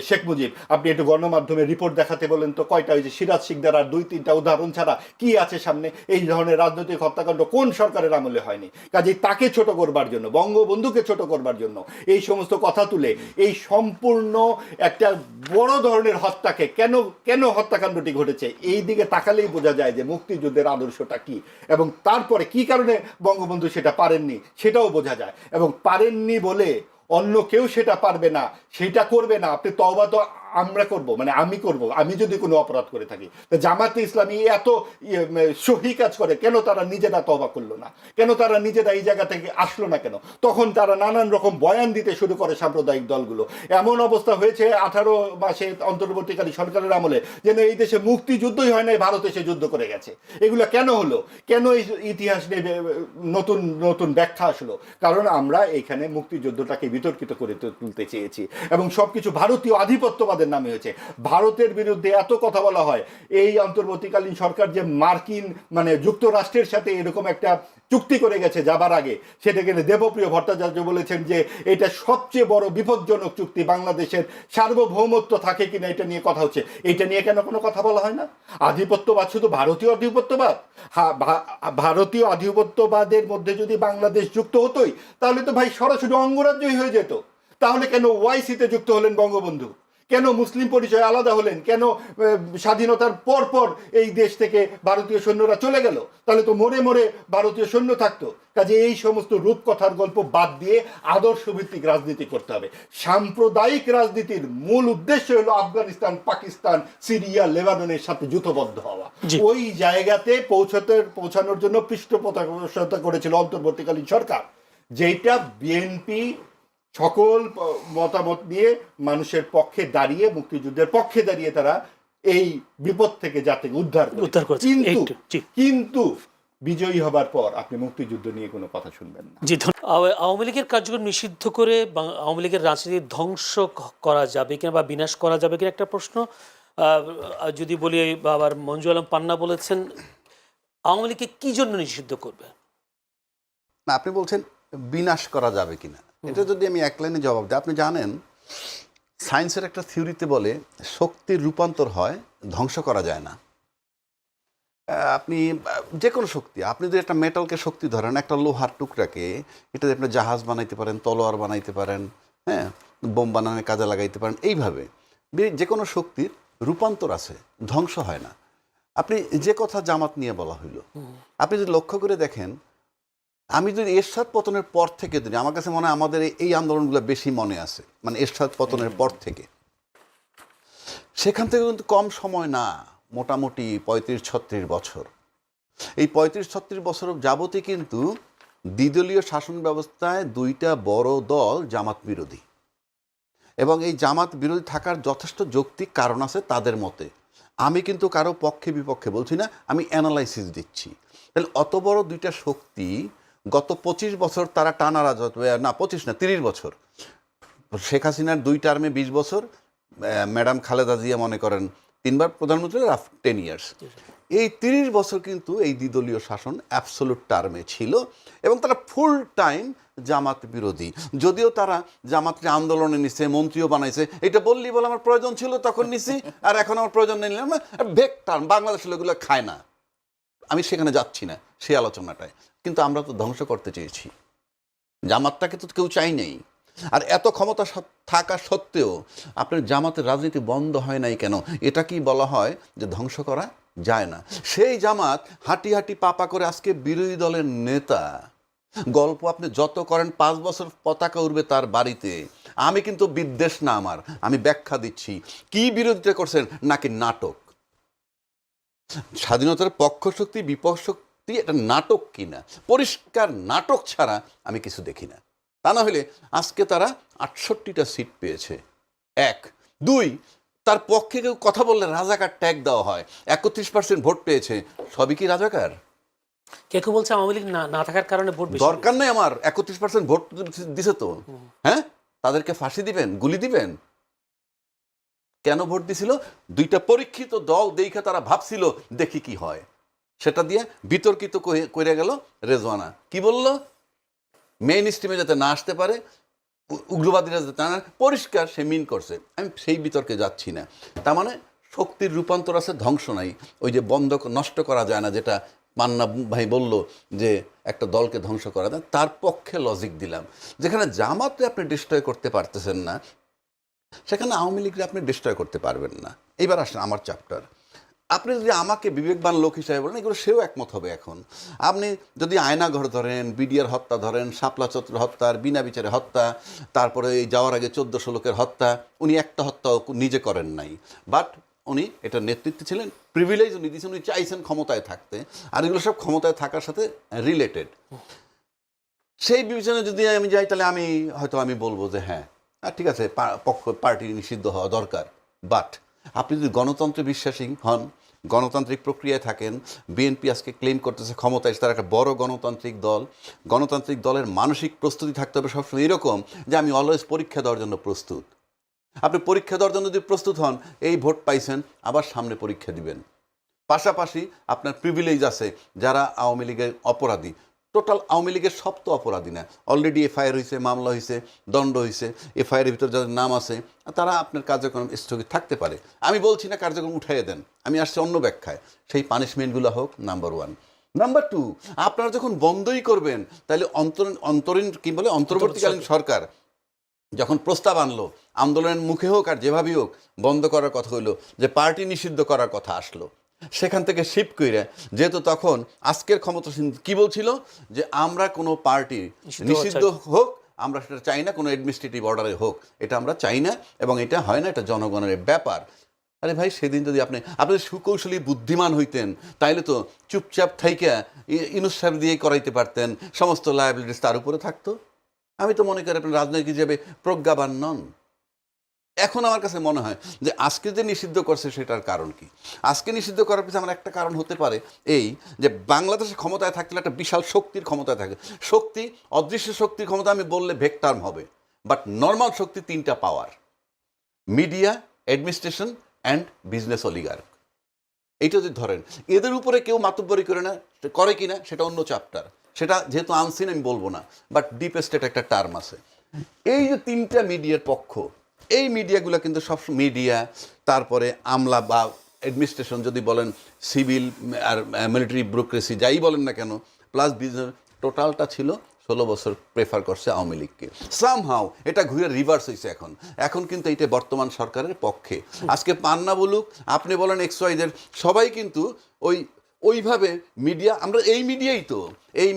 শেখ মুজিব, আপনি একটু গণমাধ্যমে রিপোর্ট দেখাতে বলেন তো, কয়টা হয়েছে? সিরাজ শিকদার আর 2-3টা উদাহরণ ছাড়া কি আছে সামনে? এই ধরনের রাজনৈতিক হত্যাকাণ্ড কোন সরকারের আমলে হয়নি? কাজেই তাকে ছোট করবার জন্য, বঙ্গবন্ধুকে ছোট করবার জন্য এই সমস্ত কথা তুলে এই সম্পূর্ণ একটা বড় ধরনের হত্যাকে কেন হত্যাকাণ্ডটি ঘটেছে, এই দিকে তাকালেই বোঝা যায় যে মুক্তিযুদ্ধের আদর্শটা কি, এবং তারপরে কি কারণে বঙ্গবন্ধু সেটা পারেননি সেটাও বোঝা যায়। এবং পারেননি বলে অন্য কেউ সেটা পারবে না, সেটা করবে না। আপনি তওবা তো আমরা করব, মানে আমি করব, আমি যদি কোনো অপরাধ করে থাকি। তো জামাতে ইসলামী এত সহি কাজ করে, কেন তারা নিজেরা তওবা করলো না? কেন তারা নিজেরা এই জায়গা থেকে আসলো না? কেন তখন তারা নানান রকম বয়ান দিতে শুরু করে সাম্প্রদায়িক দলগুলো? এমন অবস্থা হয়েছে 18 মাসে অন্তর্বর্তীকালী সরকারের আমলে যেন এই দেশে মুক্তিযুদ্ধই হয় নাই, ভারত এসে যুদ্ধ করে গেছে। এগুলো কেন হলো? কেন এই ইতিহাস নিয়ে নতুন নতুন ব্যাখ্যা আসলো? কারণ আমরা এখানে মুক্তিযুদ্ধটাকে বিতর্কিত করে তুলতে চেয়েছি, এবং সবকিছু ভারতীয় আধিপত্যবাদের নামে হয়েছে। ভারতের বিরুদ্ধে এত কথা বলা হয়। এই অন্তর্বর্তীকালীন সরকার যে মার্কিন মানে যুক্তরাষ্ট্রের সাথে এরকম একটা চুক্তি করে গেছে যাবার আগে, সেটাকে দেবপ্রিয় ভট্টাচার্য বলেছেন যে এটা সবচেয়ে বড় বিপজ্জনক চুক্তি, বাংলাদেশের সার্বভৌমত্ব থাকে কিনা এটা নিয়ে কথা হচ্ছে। এটা নিয়ে কেন কোনো কথা বলা হয় না? আধিপত্যবাদ শুধু ভারতীয় আধিপত্যবাদ? ভারতীয় আধিপত্যবাদের মধ্যে যদি বাংলাদেশ যুক্ত হতোই, তাহলে তো ভাই সরাসরি অঙ্গরাজ্যই হয়ে যেত। তাহলে কেন ওআইসিতে যুক্ত হলেন বঙ্গবন্ধু? কেন মুসলিম পরিচয় আলাদা হলেন? কেন স্বাধীনতার পর পর এই দেশ থেকে ভারতীয় সৈন্যরা চলে গেল? তাহলে তো মরে মরে ভারতীয় সৈন্য থাকতো। কাজে এই সমস্ত রূপকথার গল্প বাদ দিয়ে আদর্শভিত্তিক রাজনীতি করতে হবে। সাম্প্রদায়িক রাজনীতির মূল উদ্দেশ্য হলো আফগানিস্তান, পাকিস্তান, সিরিয়া, লেবাননের সাথে যুথবদ্ধ হওয়া। ওই জায়গাতে পৌঁছানোর জন্য পৃষ্ঠপোষকতা করেছিল অন্তর্বর্তীকালীন সরকার, যেটা বিএনপি সকল মতামত নিয়ে মানুষের পক্ষে দাঁড়িয়ে, মুক্তিযুদ্ধের পক্ষে দাঁড়িয়ে তারা এই বিপদ থেকে জাতিকে উদ্ধার করেছে। কিন্তু বিজয়ী হবার পর আপনি মুক্তিযুদ্ধ নিয়ে কোনো কথা শুনবেন না। জি, আওয়ামী লীগের কার্যক্রম নিষিদ্ধ করে আওয়ামী লীগের রাজনীতি ধ্বংস করা যাবে কিনা বা বিনাশ করা যাবে কিনা একটা প্রশ্ন যদি বলি। আবার মঞ্জু আলম পান্না বলেছেন আওয়ামী লীগকে কি জন্য নিষিদ্ধ করবে? না, আপনি বলছেন বিনাশ করা যাবে কিনা, এটা যদি আমি এক লাইনে জবাব দিই, আপনি জানেন সায়েন্সের একটা থিওরিতে বলে শক্তির রূপান্তর হয়, ধ্বংস করা যায় না। আপনি যে কোনো শক্তি, আপনি যদি একটা মেটালকে শক্তি ধরেন, একটা লোহার টুকরাকে, এটা দিয়ে আপনি জাহাজ বানাইতে পারেন, তলোয়ার বানাইতে পারেন, হ্যাঁ, বোম বানানোর কাজে লাগাইতে পারেন। এইভাবে যে কোনো শক্তির রূপান্তর আছে, ধ্বংস হয় না। আপনি যে কথা জামাত নিয়ে বলা হইল, আপনি যদি লক্ষ্য করে দেখেন, আমি যদি এরশাদ পতনের পর থেকে ধরি, আমার কাছে মনে হয় আমাদের এই আন্দোলনগুলো বেশি মনে আছে, মানে এরশাদ পতনের পর থেকে। সেখান থেকে কিন্তু কম সময় না, মোটামুটি 35-36 বছর। এই 35-36 বছর যাবতই কিন্তু দ্বিদলীয় শাসন ব্যবস্থায় দুইটা বড় দল জামাত বিরোধী, এবং এই জামাত বিরোধী থাকার যথেষ্ট যৌক্তিক কারণ আছে তাদের মতে। আমি কিন্তু কারো পক্ষে বিপক্ষে বলছি না, আমি অ্যানালাইসিস দিচ্ছি। তাহলে অত বড় দুইটা শক্তি গত 25 বছর তারা টানা রাজত্ব, না 25 না 30 বছর, শেখ হাসিনার 2 টার্মে 20 বছর, ম্যাডাম খালেদা জিয়া মনে করেন 3 বার প্রধানমন্ত্রী, 10 ইয়ার্স। এই 30 বছর কিন্তু এই দ্বিদলীয় শাসন অ্যাবসোলুট টার্মে ছিল, এবং তারা ফুল টাইম জামাত বিরোধী। যদিও তারা জামাতকে আন্দোলনে নিছে, মন্ত্রীও বানাইছে, এটা বললি বলে আমার প্রয়োজন ছিল তখন নিছি, আর এখন আমার প্রয়োজন নেই নিলাম না। ভেক টার্ম, বাংলাদেশের লোকগুলো খায় না, আমি সেখানে যাচ্ছি না সেই আলোচনাটায়। কিন্তু আমরা তো ধ্বংস করতে চেয়েছি, জামাতটাকে তো কেউ চাই নেই। আর এত ক্ষমতা থাকা সত্ত্বেও আপনার জামাতের রাজনীতি বন্ধ হয় নাই কেন? এটা কি বলা হয় যে ধ্বংস করা যায় না? সেই জামাত হাঁটি হাঁটি পাপা করে আজকে বিরোধী দলের নেতা। গল্প আপনি যত করেন, 5 বছর পতাকা উড়বে তার বাড়িতে। আমি কিন্তু বিদ্বেষ না আমার, আমি ব্যাখ্যা দিচ্ছি কি বিরোধিতা করছেন, নাকি নাটক। স্বাধীনতার পক্ষ শক্তি বিপক্ষ শক্তি, এটা নাটক কিনা, পরিষ্কার নাটক ছাড়া আমি কিছু দেখি না। তা না হলে আজকে তারা 68টা সিট পেয়েছে, 1। 2, তার পক্ষে কেউ কথা বললে রাজাকার ট্যাগ দেওয়া হয়। 31% ভোট পেয়েছে, সবই কি রাজাকার? কেউ বলছে আওয়ামী লীগ না থাকার কারণে ভোট বেশি। দরকার নেই আমার, 31% ভোট দিছে তো, হ্যাঁ, তাদেরকে ফাঁসি দিবেন, গুলি দিবেন? কেন ভোট দিছিল? 2টা পরীক্ষিত দল দেখে তারা ভাবছিল দেখি কি হয়। সেটা দিয়ে বিতর্কিত করে গেল রেজওয়ানা। কি বলল? মেইন স্ট্রিমে যাতে না আসতে পারে, উগ্রবাদীরা যাতে না, পরিষ্কার সে মিন করছে। আমি সেই বিতর্কে যাচ্ছি না। তার মানে শক্তির রূপান্তর আছে, ধ্বংস নাই। ওই যে বন্ধ নষ্ট করা যায় না, যেটা পান্না ভাই বলল যে একটা দলকে ধ্বংস করা যায়, তার পক্ষে লজিক দিলাম। যেখানে জামাতে আপনি ডিস্ট্রয় করতে পারতেছেন না, সেখানে আওয়ামী লীগকে আপনি ডিস্ট্রয় করতে পারবেন না। এইবার আসেন আমার চ্যাপ্টার। আপনি যদি আমাকে বিবেকবান লোক হিসাবে বলেন, এগুলো সেও একমত হবে। এখন আপনি যদি আয়নাঘর ধরেন, বিডিআর হত্যা ধরেন, শাপলা চত্র হত্যার বিনা বিচারে হত্যা, তারপরে এই যাওয়ার আগে 1400 লোকের হত্যা, উনি একটা হত্যা নিজে করেন নাই, বাট উনি এটা নেতৃত্বে ছিলেন, প্রিভিলেজ উনি দিয়েছেন, উনি চাইছেন ক্ষমতায় থাকতে, আর এগুলো সব ক্ষমতায় থাকার সাথে রিলেটেড। সেই বিবেচনায় যদি আমি যাই, তাহলে আমি বলবো যে হ্যাঁ, ঠিক আছে, পার্টি নিষিদ্ধ হওয়া দরকার। বাট আপনি যদি গণতন্ত্রে বিশ্বাসী হন, গণতান্ত্রিক প্রক্রিয়ায় থাকেন, বিএনপি আজকে ক্লেম করতেছে ক্ষমতায়, তার একটা বড় গণতান্ত্রিক দল। গণতান্ত্রিক দলের মানসিক প্রস্তুতি থাকতে হবে সবসময় এরকম যে আমি অলওয়েজ পরীক্ষা দেওয়ার জন্য প্রস্তুত। আপনি পরীক্ষা দেওয়ার জন্য যদি প্রস্তুত হন, এই ভোট পাইছেন, আবার সামনে পরীক্ষা দিবেন। পাশাপাশি আপনার প্রিভিলেজ আছে, যারা আওয়ামী লীগের অপরাধী, টোটাল আওয়ামী লীগের সব তো অপরাধী না, অলরেডি এফআইআর হয়েছে, মামলা হয়েছে, দণ্ড হয়েছে, এফআইআরের ভিতরে যাদের নাম আছে তারা আপনার কার্যক্রম স্থগিত থাকতে পারে। আমি বলছি না কার্যক্রম উঠাইয়ে দেন, আমি আসছি অন্য ব্যাখ্যায়। সেই পানিশমেন্টগুলো হোক, নাম্বার 1। নাম্বার 2, আপনারা যখন বন্ধই করবেন, তাহলে অন্তর্বর্তীকালীন সরকার যখন প্রস্তাব আনলো, আন্দোলনের মুখে হোক আর যেভাবেই হোক বন্ধ করার কথা হইলো, যে পার্টি নিষিদ্ধ করার কথা আসলো, সেখান থেকে শিফট করে, যেহেতু তখন আজকের ক্ষমতাসীন কি বলছিল যে আমরা কোনো পার্টি নিষিদ্ধ হোক, আমরা সেটা চাই না, কোনো অ্যাডমিনিস্ট্রেটিভ অর্ডারে হোক, এটা আমরা চাই না, এবং এটা হয় না, এটা জনগণের ব্যাপার। আরে ভাই, সেদিন যদি আপনি সুকৌশলী বুদ্ধিমান হইতেন, তাইলে তো চুপচাপ থাইকা ইউনূস সাহেব দিয়ে করাইতে পারতেন, সমস্ত লায়াবিলিটিস তার উপরে থাকতো। আমি তো মনে করি আপনি রাজনৈতিক হিসেবে প্রজ্ঞাবান নন। এখন আমার কাছে মনে হয় যে আজকে যে নিষিদ্ধ করছে সেটার কারণ কি? আজকে নিষিদ্ধ করার পিছনে আমার একটা কারণ হতে পারে এই, যে বাংলাদেশে ক্ষমতায় থাকলে একটা বিশাল শক্তির ক্ষমতায় থাকে। শক্তি, অদৃশ্য শক্তির ক্ষমতা আমি বললে ভেক টার্ম হবে, বাট নর্মাল শক্তি 3টা power: media, administration and business oligarch. এইটা যদি ধরেন, এদের উপরে কেউ মাতব্বরি করে কিনা সেটা অন্য চ্যাপ্টার, সেটা যেহেতু আনসিন আমি বলবো না, বাট ডিপ স্টেট একটা টার্ম আছে। এই যে 3টা মিডিয়ার পক্ষ, এই মিডিয়াগুলো কিন্তু সব মিডিয়া, তারপরে আমলা বা অ্যাডমিনিস্ট্রেশন যদি বলেন, সিভিল আর মিলিটারি ব্যুরোক্রেসি যাই বলেন না কেন, প্লাস বিজনেস, টোটালটা ছিল 16 বছর প্রেফার করছে আওয়ামী লীগকে। সামহাও এটা ঘুরে রিভার্স হয়েছে এখন কিন্তু এইটা বর্তমান সরকারের পক্ষে। আজকে পান্না বলুক, আপনি বলেন এক্সওয়াইদের, সবাই কিন্তু ওইভাবে মিডিয়া, আমরা এই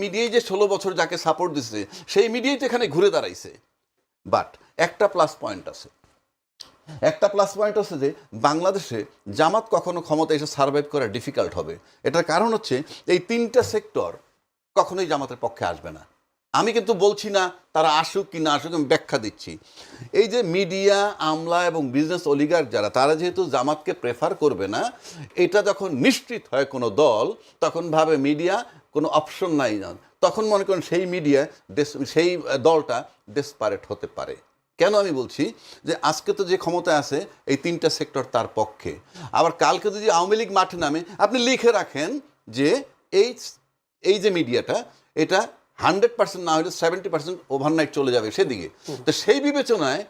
মিডিয়াই যে 16 বছর যাকে সাপোর্ট দিচ্ছে, সেই মিডিয়াই তো এখানে ঘুরে দাঁড়াইছে। বাট একটা প্লাস পয়েন্ট আছে যে বাংলাদেশে জামাত কখনো ক্ষমতা এসে সার্ভাইভ করা ডিফিকাল্ট হবে। এটার কারণ হচ্ছে এই 3টা সেক্টর কখনোই জামাতের পক্ষে আসবে না। আমি কিন্তু বলছি না তারা আসুক কি না আসুক, আমি ব্যাখ্যা দিচ্ছি। এই যে মিডিয়া, আমলা এবং বিজনেস অলিগার্ক যারা, তারা যেহেতু জামাতকে প্রেফার করবে না, এটা যখন নিশ্চিত হয় কোনো দল, তখন ভাবে মিডিয়া কোনো অপশন নাই, তখন মনে করেন সেই দলটা ডেসপারেট হতে পারে। কেন আমি বলছি যে আজকে তো যে ক্ষমতায় আছে এই 3টা সেক্টর তার পক্ষে, আবার কালকে যদি আওয়ামী লীগ মাঠে নামে, আপনি লিখে রাখেন যে এই যে মিডিয়াটা, এটা 100% না হলে 70% ওভারনাইট চলে যাবে সেদিকে। তো সেই বিবেচনায়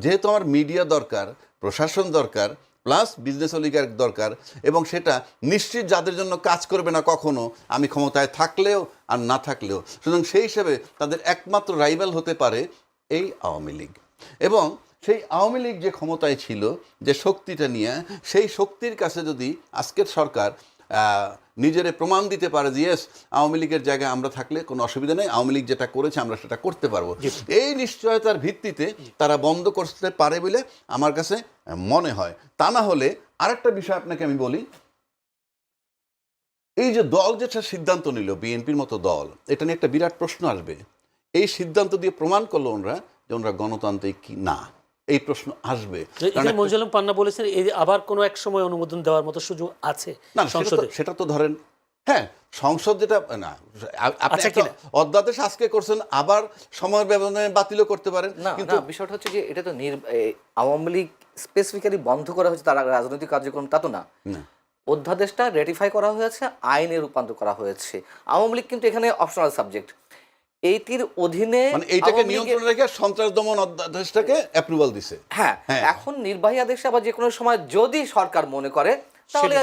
যেহেতু আমার মিডিয়া দরকার, প্রশাসন দরকার, প্লাস বিজনেস অলিগার্ক দরকার, এবং সেটা নিশ্চিত যাদের জন্য কাজ করবে না কখনো, আমি ক্ষমতায় থাকলেও আর না থাকলেও। সুতরাং সেই হিসেবে তাদের একমাত্র রাইভাল হতে পারে এই আওয়ামী লীগ। এবং সেই আওয়ামী লীগ যে ক্ষমতায় ছিল, যে শক্তিটা নিয়ে, সেই শক্তির কাছে যদি আজকের সরকার নিজেরে প্রমাণ দিতে পারে যে ইয়েস, আওয়ামী লীগের জায়গায় আমরা থাকলে কোনো অসুবিধা নেই, আওয়ামী লীগ যেটা করেছে আমরা সেটা করতে পারবো, এই নিশ্চয়তার ভিত্তিতে তারা বন্ধ করতে পারে বলে আমার কাছে মনে হয়। তা না হলে আরেকটা বিষয় আপনাকে আমি বলি, এই যে দল যেটা সিদ্ধান্ত নিল, বিএনপির মতো দল, এটা নিয়ে একটা বিরাট প্রশ্ন আসবে। এই সিদ্ধান্ত দিয়ে প্রমাণ করলো ওনারা যে ওনারা গণতান্ত্রিক কি না, এই প্রশ্ন আসবে। মঞ্জুল আলম পান্না বলেছেন আবার কোনো এক সময় অনুমোদন দেওয়ার মতো সুযোগ আছে না, সংসদে। সেটা তো ধরেন, হ্যাঁ, সংসদ যেটা না, আপনি একটা অধ্যাদেশ আজকে করছেন, আবার সময়ের ব্যবধানে বাতিলও করতে পারেন। কিন্তু বিষয়টা হচ্ছে যে এটা তো আওয়ামী লীগ স্পেসিফিক্যালি বন্ধ করা হয়েছে, তার রাজনৈতিক কার্যক্রম তা তো না। অধ্যাদেশটা রেটিফাই করা হয়েছে, আইনে রূপান্তর করা হয়েছে। আওয়ামী লীগ কিন্তু এখানে অপশনাল সাবজেক্ট। এইটির অধীনে এইটাকে নিয়ন্ত্রণে রেখে সন্ত্রাস দমন অধ্যাদেশটাকে অ্যাপ্রুভাল দিছে। হ্যাঁ, এখন নির্বাহী আদেশে আবার যে কোনো সময় যদি সরকার মনে করে, তাহলে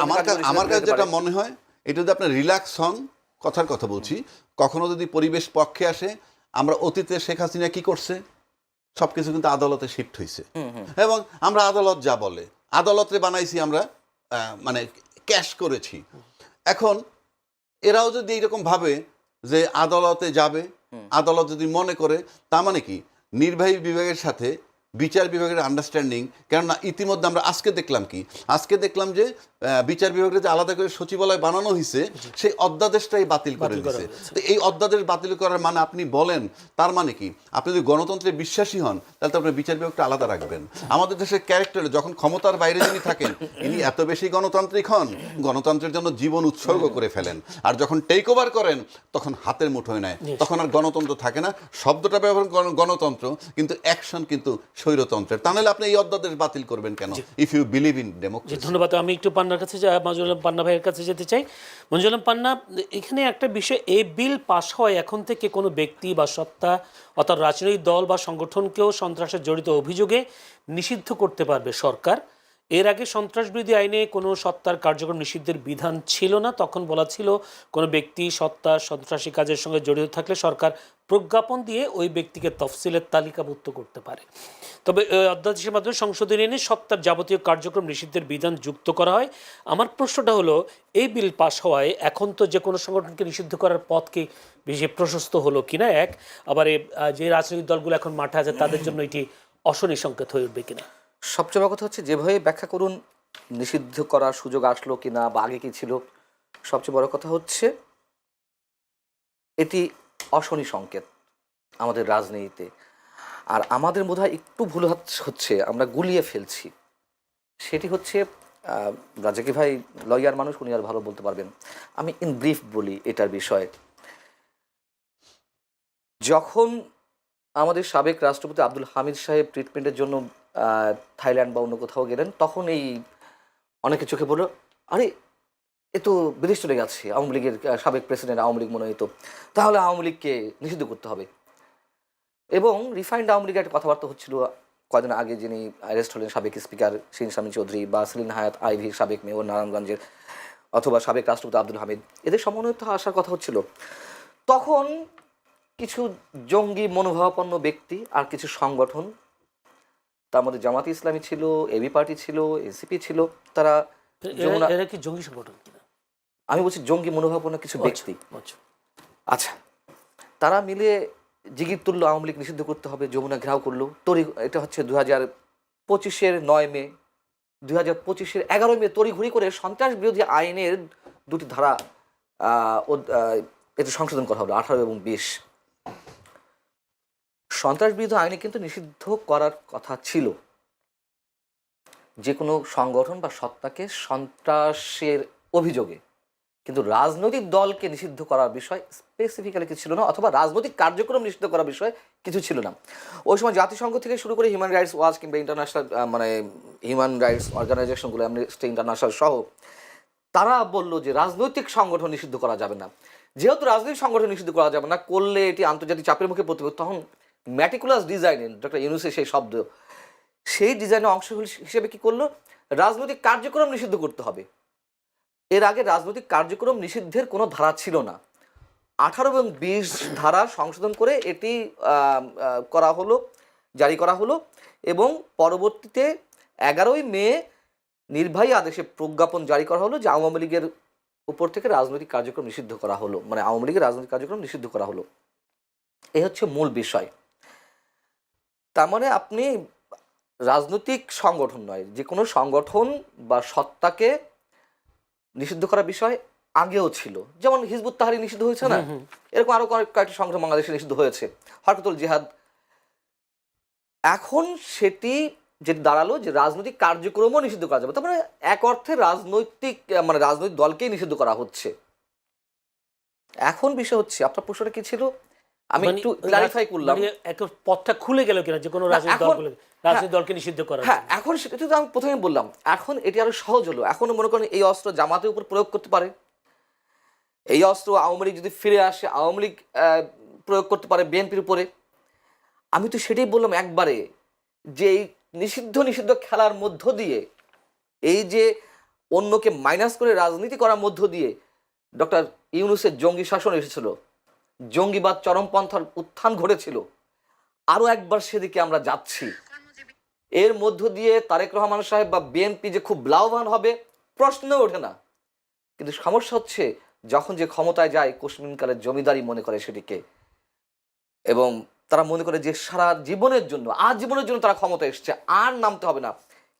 আমার কাছে যেটা মনে হয়, এটা যদি আপনি রিল্যাক্স হন, কথার কথা বলছি, কখনো যদি পরিবেশ পক্ষে আসে, আমরা অতীতে শেখ হাসিনা কি করছে, সবকিছু কিন্তু আদালতে শিফট হয়েছে, এবং আমরা আদালত যা বলে আদালতে বানাইছি, আমরা মানে ক্যাশ করেছি। এখন এরাও যদি এইরকম ভাবে যে আদালতে যাবে, আদালত যদি মনে করে, তার মানে কি নির্বাহী বিভাগের সাথে বিচার বিভাগের আন্ডারস্ট্যান্ডিং, কেননা ইতিমধ্যে আমরা আজকে দেখলাম যে বিচার বিভাগের যে আলাদা করে সচিবালয় বানানো হয়েছে, সেই অধ্যাদেশটাই বাতিল করে দিয়েছে। তো এই অধ্যাদেশ বাতিল করার মানে আপনি বলেন, তার মানে কি আপনি যদি গণতন্ত্রে বিশ্বাসী হন, তাহলে তো আপনার বিচার বিভাগটা আলাদা রাখবেন। আমাদের দেশের ক্যারেক্টারে যখন ক্ষমতার বাইরে যিনি থাকেন, ইনি এত বেশি গণতান্ত্রিক হন, গণতন্ত্রের জন্য জীবন উৎসর্গ করে ফেলেন, আর যখন টেক ওভার করেন তখন হাতের মুঠোয় নেয়, তখন আর গণতন্ত্র থাকে না। শব্দটা ব্যবহার করেন গণতন্ত্র, কিন্তু অ্যাকশন কিন্তু স্বৈরতন্ত্রের। তাহলে আপনি এই অধ্যাদেশ বাতিল করবেন কেন, if you believe in democracy? ধন্যবাদ। আমি একটু পান্নার কাছে মঞ্জুল আলম পান্না ভাইয়ের কাছে যেতে চাই। মঞ্জুল আলম পান্না, এখানে একটা বিষয়, এই বিল পাস হয়, এখন থেকে কোনো ব্যক্তি বা সত্তা অর্থাৎ রাজনৈতিক দল বা সংগঠনকেও সন্ত্রাসের জড়িত অভিযোগে নিষিদ্ধ করতে পারবে সরকার, এর আগে সন্ত্রাসবিরোধী আইনে কোনো সত্তার কার্যক্রম নিষিদ্ধের বিধান ছিল না। তখন বলা ছিল কোনো ব্যক্তি সত্তা সন্ত্রাসী কাজের সঙ্গে জড়িত থাকলে সরকার প্রজ্ঞাপন দিয়ে ওই ব্যক্তিকে তফসিলের তালিকাভুক্ত করতে পারে। তবে অধ্যাদেশের মাধ্যমে সংশোধনী এনে সত্তার যাবতীয় কার্যক্রম নিষিদ্ধের বিধান যুক্ত করা হয়। আমার প্রশ্নটা হলো, এই বিল পাশ হওয়ায় এখন তো যে কোনো সংগঠনকে নিষিদ্ধ করার পথ কি বেশি প্রশস্ত হলো কিনা, এক, আবার যে রাজনৈতিক দলগুলো এখন মাঠে আছে তাদের জন্য এটি অশনি সংকেত হয়ে উঠবে কিনা? সবচেয়ে বড় কথা হচ্ছে যেভাবে ব্যাখ্যা করুন নিষিদ্ধ করার সুযোগ আসলো কিনা বা আগে কি ছিল, সবচেয়ে বড় কথা হচ্ছে এটি অশনি সংকেত আমাদের রাজনীতিতে। আর আমাদের বোধহয় একটু ভুল হচ্ছে, আমরা গুলিয়ে ফেলছি। সেটি হচ্ছে রাজাকি ভাই লয়ার মানুষ, উনি আর ভালো বলতে পারবেন, আমি ইন ব্রিফ বলি এটার বিষয়ে। যখন আমাদের সাবেক রাষ্ট্রপতি আব্দুল হামিদ সাহেব ট্রিটমেন্টের জন্য থাইল্যান্ড বা অন্য কোথাও গেলেন, তখন এই অনেকে চোখে পড়লো, আরে এ তো বিদেশ চলে গেছে, আওয়ামী লীগের সাবেক প্রেসিডেন্ট, আওয়ামী লীগ মনে হতো, তাহলে আওয়ামী লীগকে নিষিদ্ধ করতে হবে। এবং রিফাইন্ড আওয়ামী লীগের একটা কথাবার্তা হচ্ছিল কয়েকদিন আগে, যিনি অ্যারেস্ট হলেন সাবেক স্পিকার শিরিন শামীম চৌধুরী বা সেলিন হায়াত আইভির সাবেক মেয়র নারায়ণগঞ্জের, অথবা সাবেক রাষ্ট্রপতি আব্দুল হামিদ, এদের সমন্বয় আসার কথা হচ্ছিল। তখন কিছু জঙ্গি মনোভাবাপন্ন ব্যক্তি আর কিছু সংগঠন, তার মধ্যে জামাতে ইসলামী ছিল, এবি পার্টি ছিল, এনসিপি ছিল, তারা এরা কি জঙ্গি সংগঠন কিনা? আমি বলছি জঙ্গি মনোভাবাপন্ন কিছু ব্যক্তি, আচ্ছা, তারা মিলে জিগির তুললো আওয়ামী লীগ নিষিদ্ধ করতে হবে, যমুনা ঘেরাও করলো। এটা হচ্ছে 2025-এর 9 মে, 2025-এর 11 মে তড়িঘড়ি করে সন্ত্রাস বিরোধী আইনের দুটি ধারা এটা সংশোধন করা হলো, 18 এবং 20। সন্ত্রাস বিরোধী আইনে কিন্তু নিষিদ্ধ করার কথা ছিল যে কোনো সংগঠন বা সত্তাকে সন্ত্রাসের অভিযোগে, কিন্তু রাজনৈতিক দলকে নিষিদ্ধ করার বিষয় স্পেসিফিক্যালি কিছু ছিল না, অথবা রাজনৈতিক কার্যক্রম নিষিদ্ধ করার বিষয় কিছু ছিল না। ওই সময় জাতিসংঘ থেকে শুরু করে হিউম্যান রাইটস ওয়াচ কিংবা ইন্টারন্যাশনাল হিউম্যান রাইটস অর্গানাইজেশনগুলো, অ্যামনেস্টি ইন্টারন্যাশনাল সহ, তারা বললো যে রাজনৈতিক সংগঠন নিষিদ্ধ করা যাবে না। যেহেতু রাজনৈতিক সংগঠন নিষিদ্ধ করা যাবে না, করলে এটি আন্তর্জাতিক চাপের মুখে পড়তে হবে। তখন ম্যাটিকুলাস ডিজাইন, ডক্টর ইউনুসের সেই শব্দ, সেই ডিজাইনের অংশ হিসেবে কি করলো, রাজনৈতিক কার্যক্রম নিষিদ্ধ করতে হবে। এর আগে রাজনৈতিক কার্যক্রম নিষিদ্ধের কোনো ধারা ছিল না। 18 এবং 20 ধারা সংশোধন করে এটি করা হলো, জারি করা হলো, এবং পরবর্তীতে 11 মে নির্বাহী আদেশে প্রজ্ঞাপন জারি করা হলো যে আওয়ামী লীগের উপর থেকে রাজনৈতিক কার্যক্রম নিষিদ্ধ করা হলো, মানে আওয়ামী লীগের রাজনৈতিক কার্যক্রম নিষিদ্ধ করা হলো। এই হচ্ছে মূল বিষয়। তার মানে আপনি রাজনৈতিক সংগঠন নয়, যে কোনো সংগঠন বা সত্তাকে নিষিদ্ধ করার বিষয় আগেও ছিল, যেমন হিজবুত তাহরির নিষিদ্ধ হয়েছে না, এরকম আরো কয়েকটি সংগঠন বাংলাদেশে নিষিদ্ধ হয়েছে, হরকতুল জিহাদ। এখন সেটি যেটি দাঁড়ালো যে রাজনৈতিক কার্যক্রমও নিষিদ্ধ করা যাবে, তার মানে এক অর্থে রাজনৈতিক দলকেই নিষিদ্ধ করা হচ্ছে। এখন বিষয় হচ্ছে, আপনার প্রশ্নটা কি ছিল আমি একটু ক্লারিফাই করলাম, পথটা খুলে গেল কিনা যে কোনো রাজনৈতিক দলকে নিষিদ্ধ করা? হ্যাঁ, এখন সেটা তো আমি প্রথমে বললাম, এখন এটি আরো সহজ হলো। এখন মনে করেন এই অস্ত্র জামাতের উপর প্রয়োগ করতে পারে, এই অস্ত্র আওয়ামী লীগ যদি ফিরে আসে আওয়ামী লীগ প্রয়োগ করতে পারে বিএনপির উপরে। আমি তো সেটাই বললাম একবারে, যে এই নিষিদ্ধ খেলার মধ্য দিয়ে, এই যে অন্যকে মাইনাস করে রাজনীতি করার মধ্য দিয়ে ডক্টর ইউনূসের জঙ্গি শাসন এসেছিল, জঙ্গিবাদ চরমপন্থার উত্থান ঘটেছিল, আরো একবার সেদিকে আমরা যাচ্ছি। এর মধ্য দিয়ে তারেক রহমান সাহেব বা বিএনপি যে খুব লাভবান হবে প্রশ্ন ওঠে না, কিন্তু সমস্যা হচ্ছে যখন যে ক্ষমতায় যায় কোশ্মিনকালের জমিদারি মনে করে সেটিকে, এবং তারা মনে করে যে সারা জীবনের জন্য, আজীবনের জন্য তারা ক্ষমতা এসছে, আর নামতে হবে না।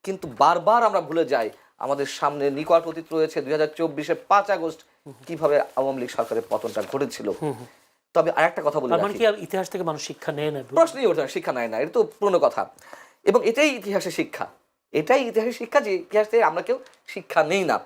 কিন্তু বারবার আমরা ভুলে যাই, আমাদের সামনে নিকট অতীত রয়েছে 2024-এর 5 আগস্ট কিভাবে আওয়ামী লীগ সরকারের পতনটা ঘটেছিল। তবে আরেকটা কথা বলি, ইতিহাস থেকে মানুষ শিক্ষা নেয় না, প্রশ্নই ওঠে না, শিক্ষা নেয় না, এটা তো পুরনো কথা। এবং এটাই ইতিহাসের শিক্ষা, যে ইতিহাস থেকে আমরা কেউ শিক্ষা নেই না।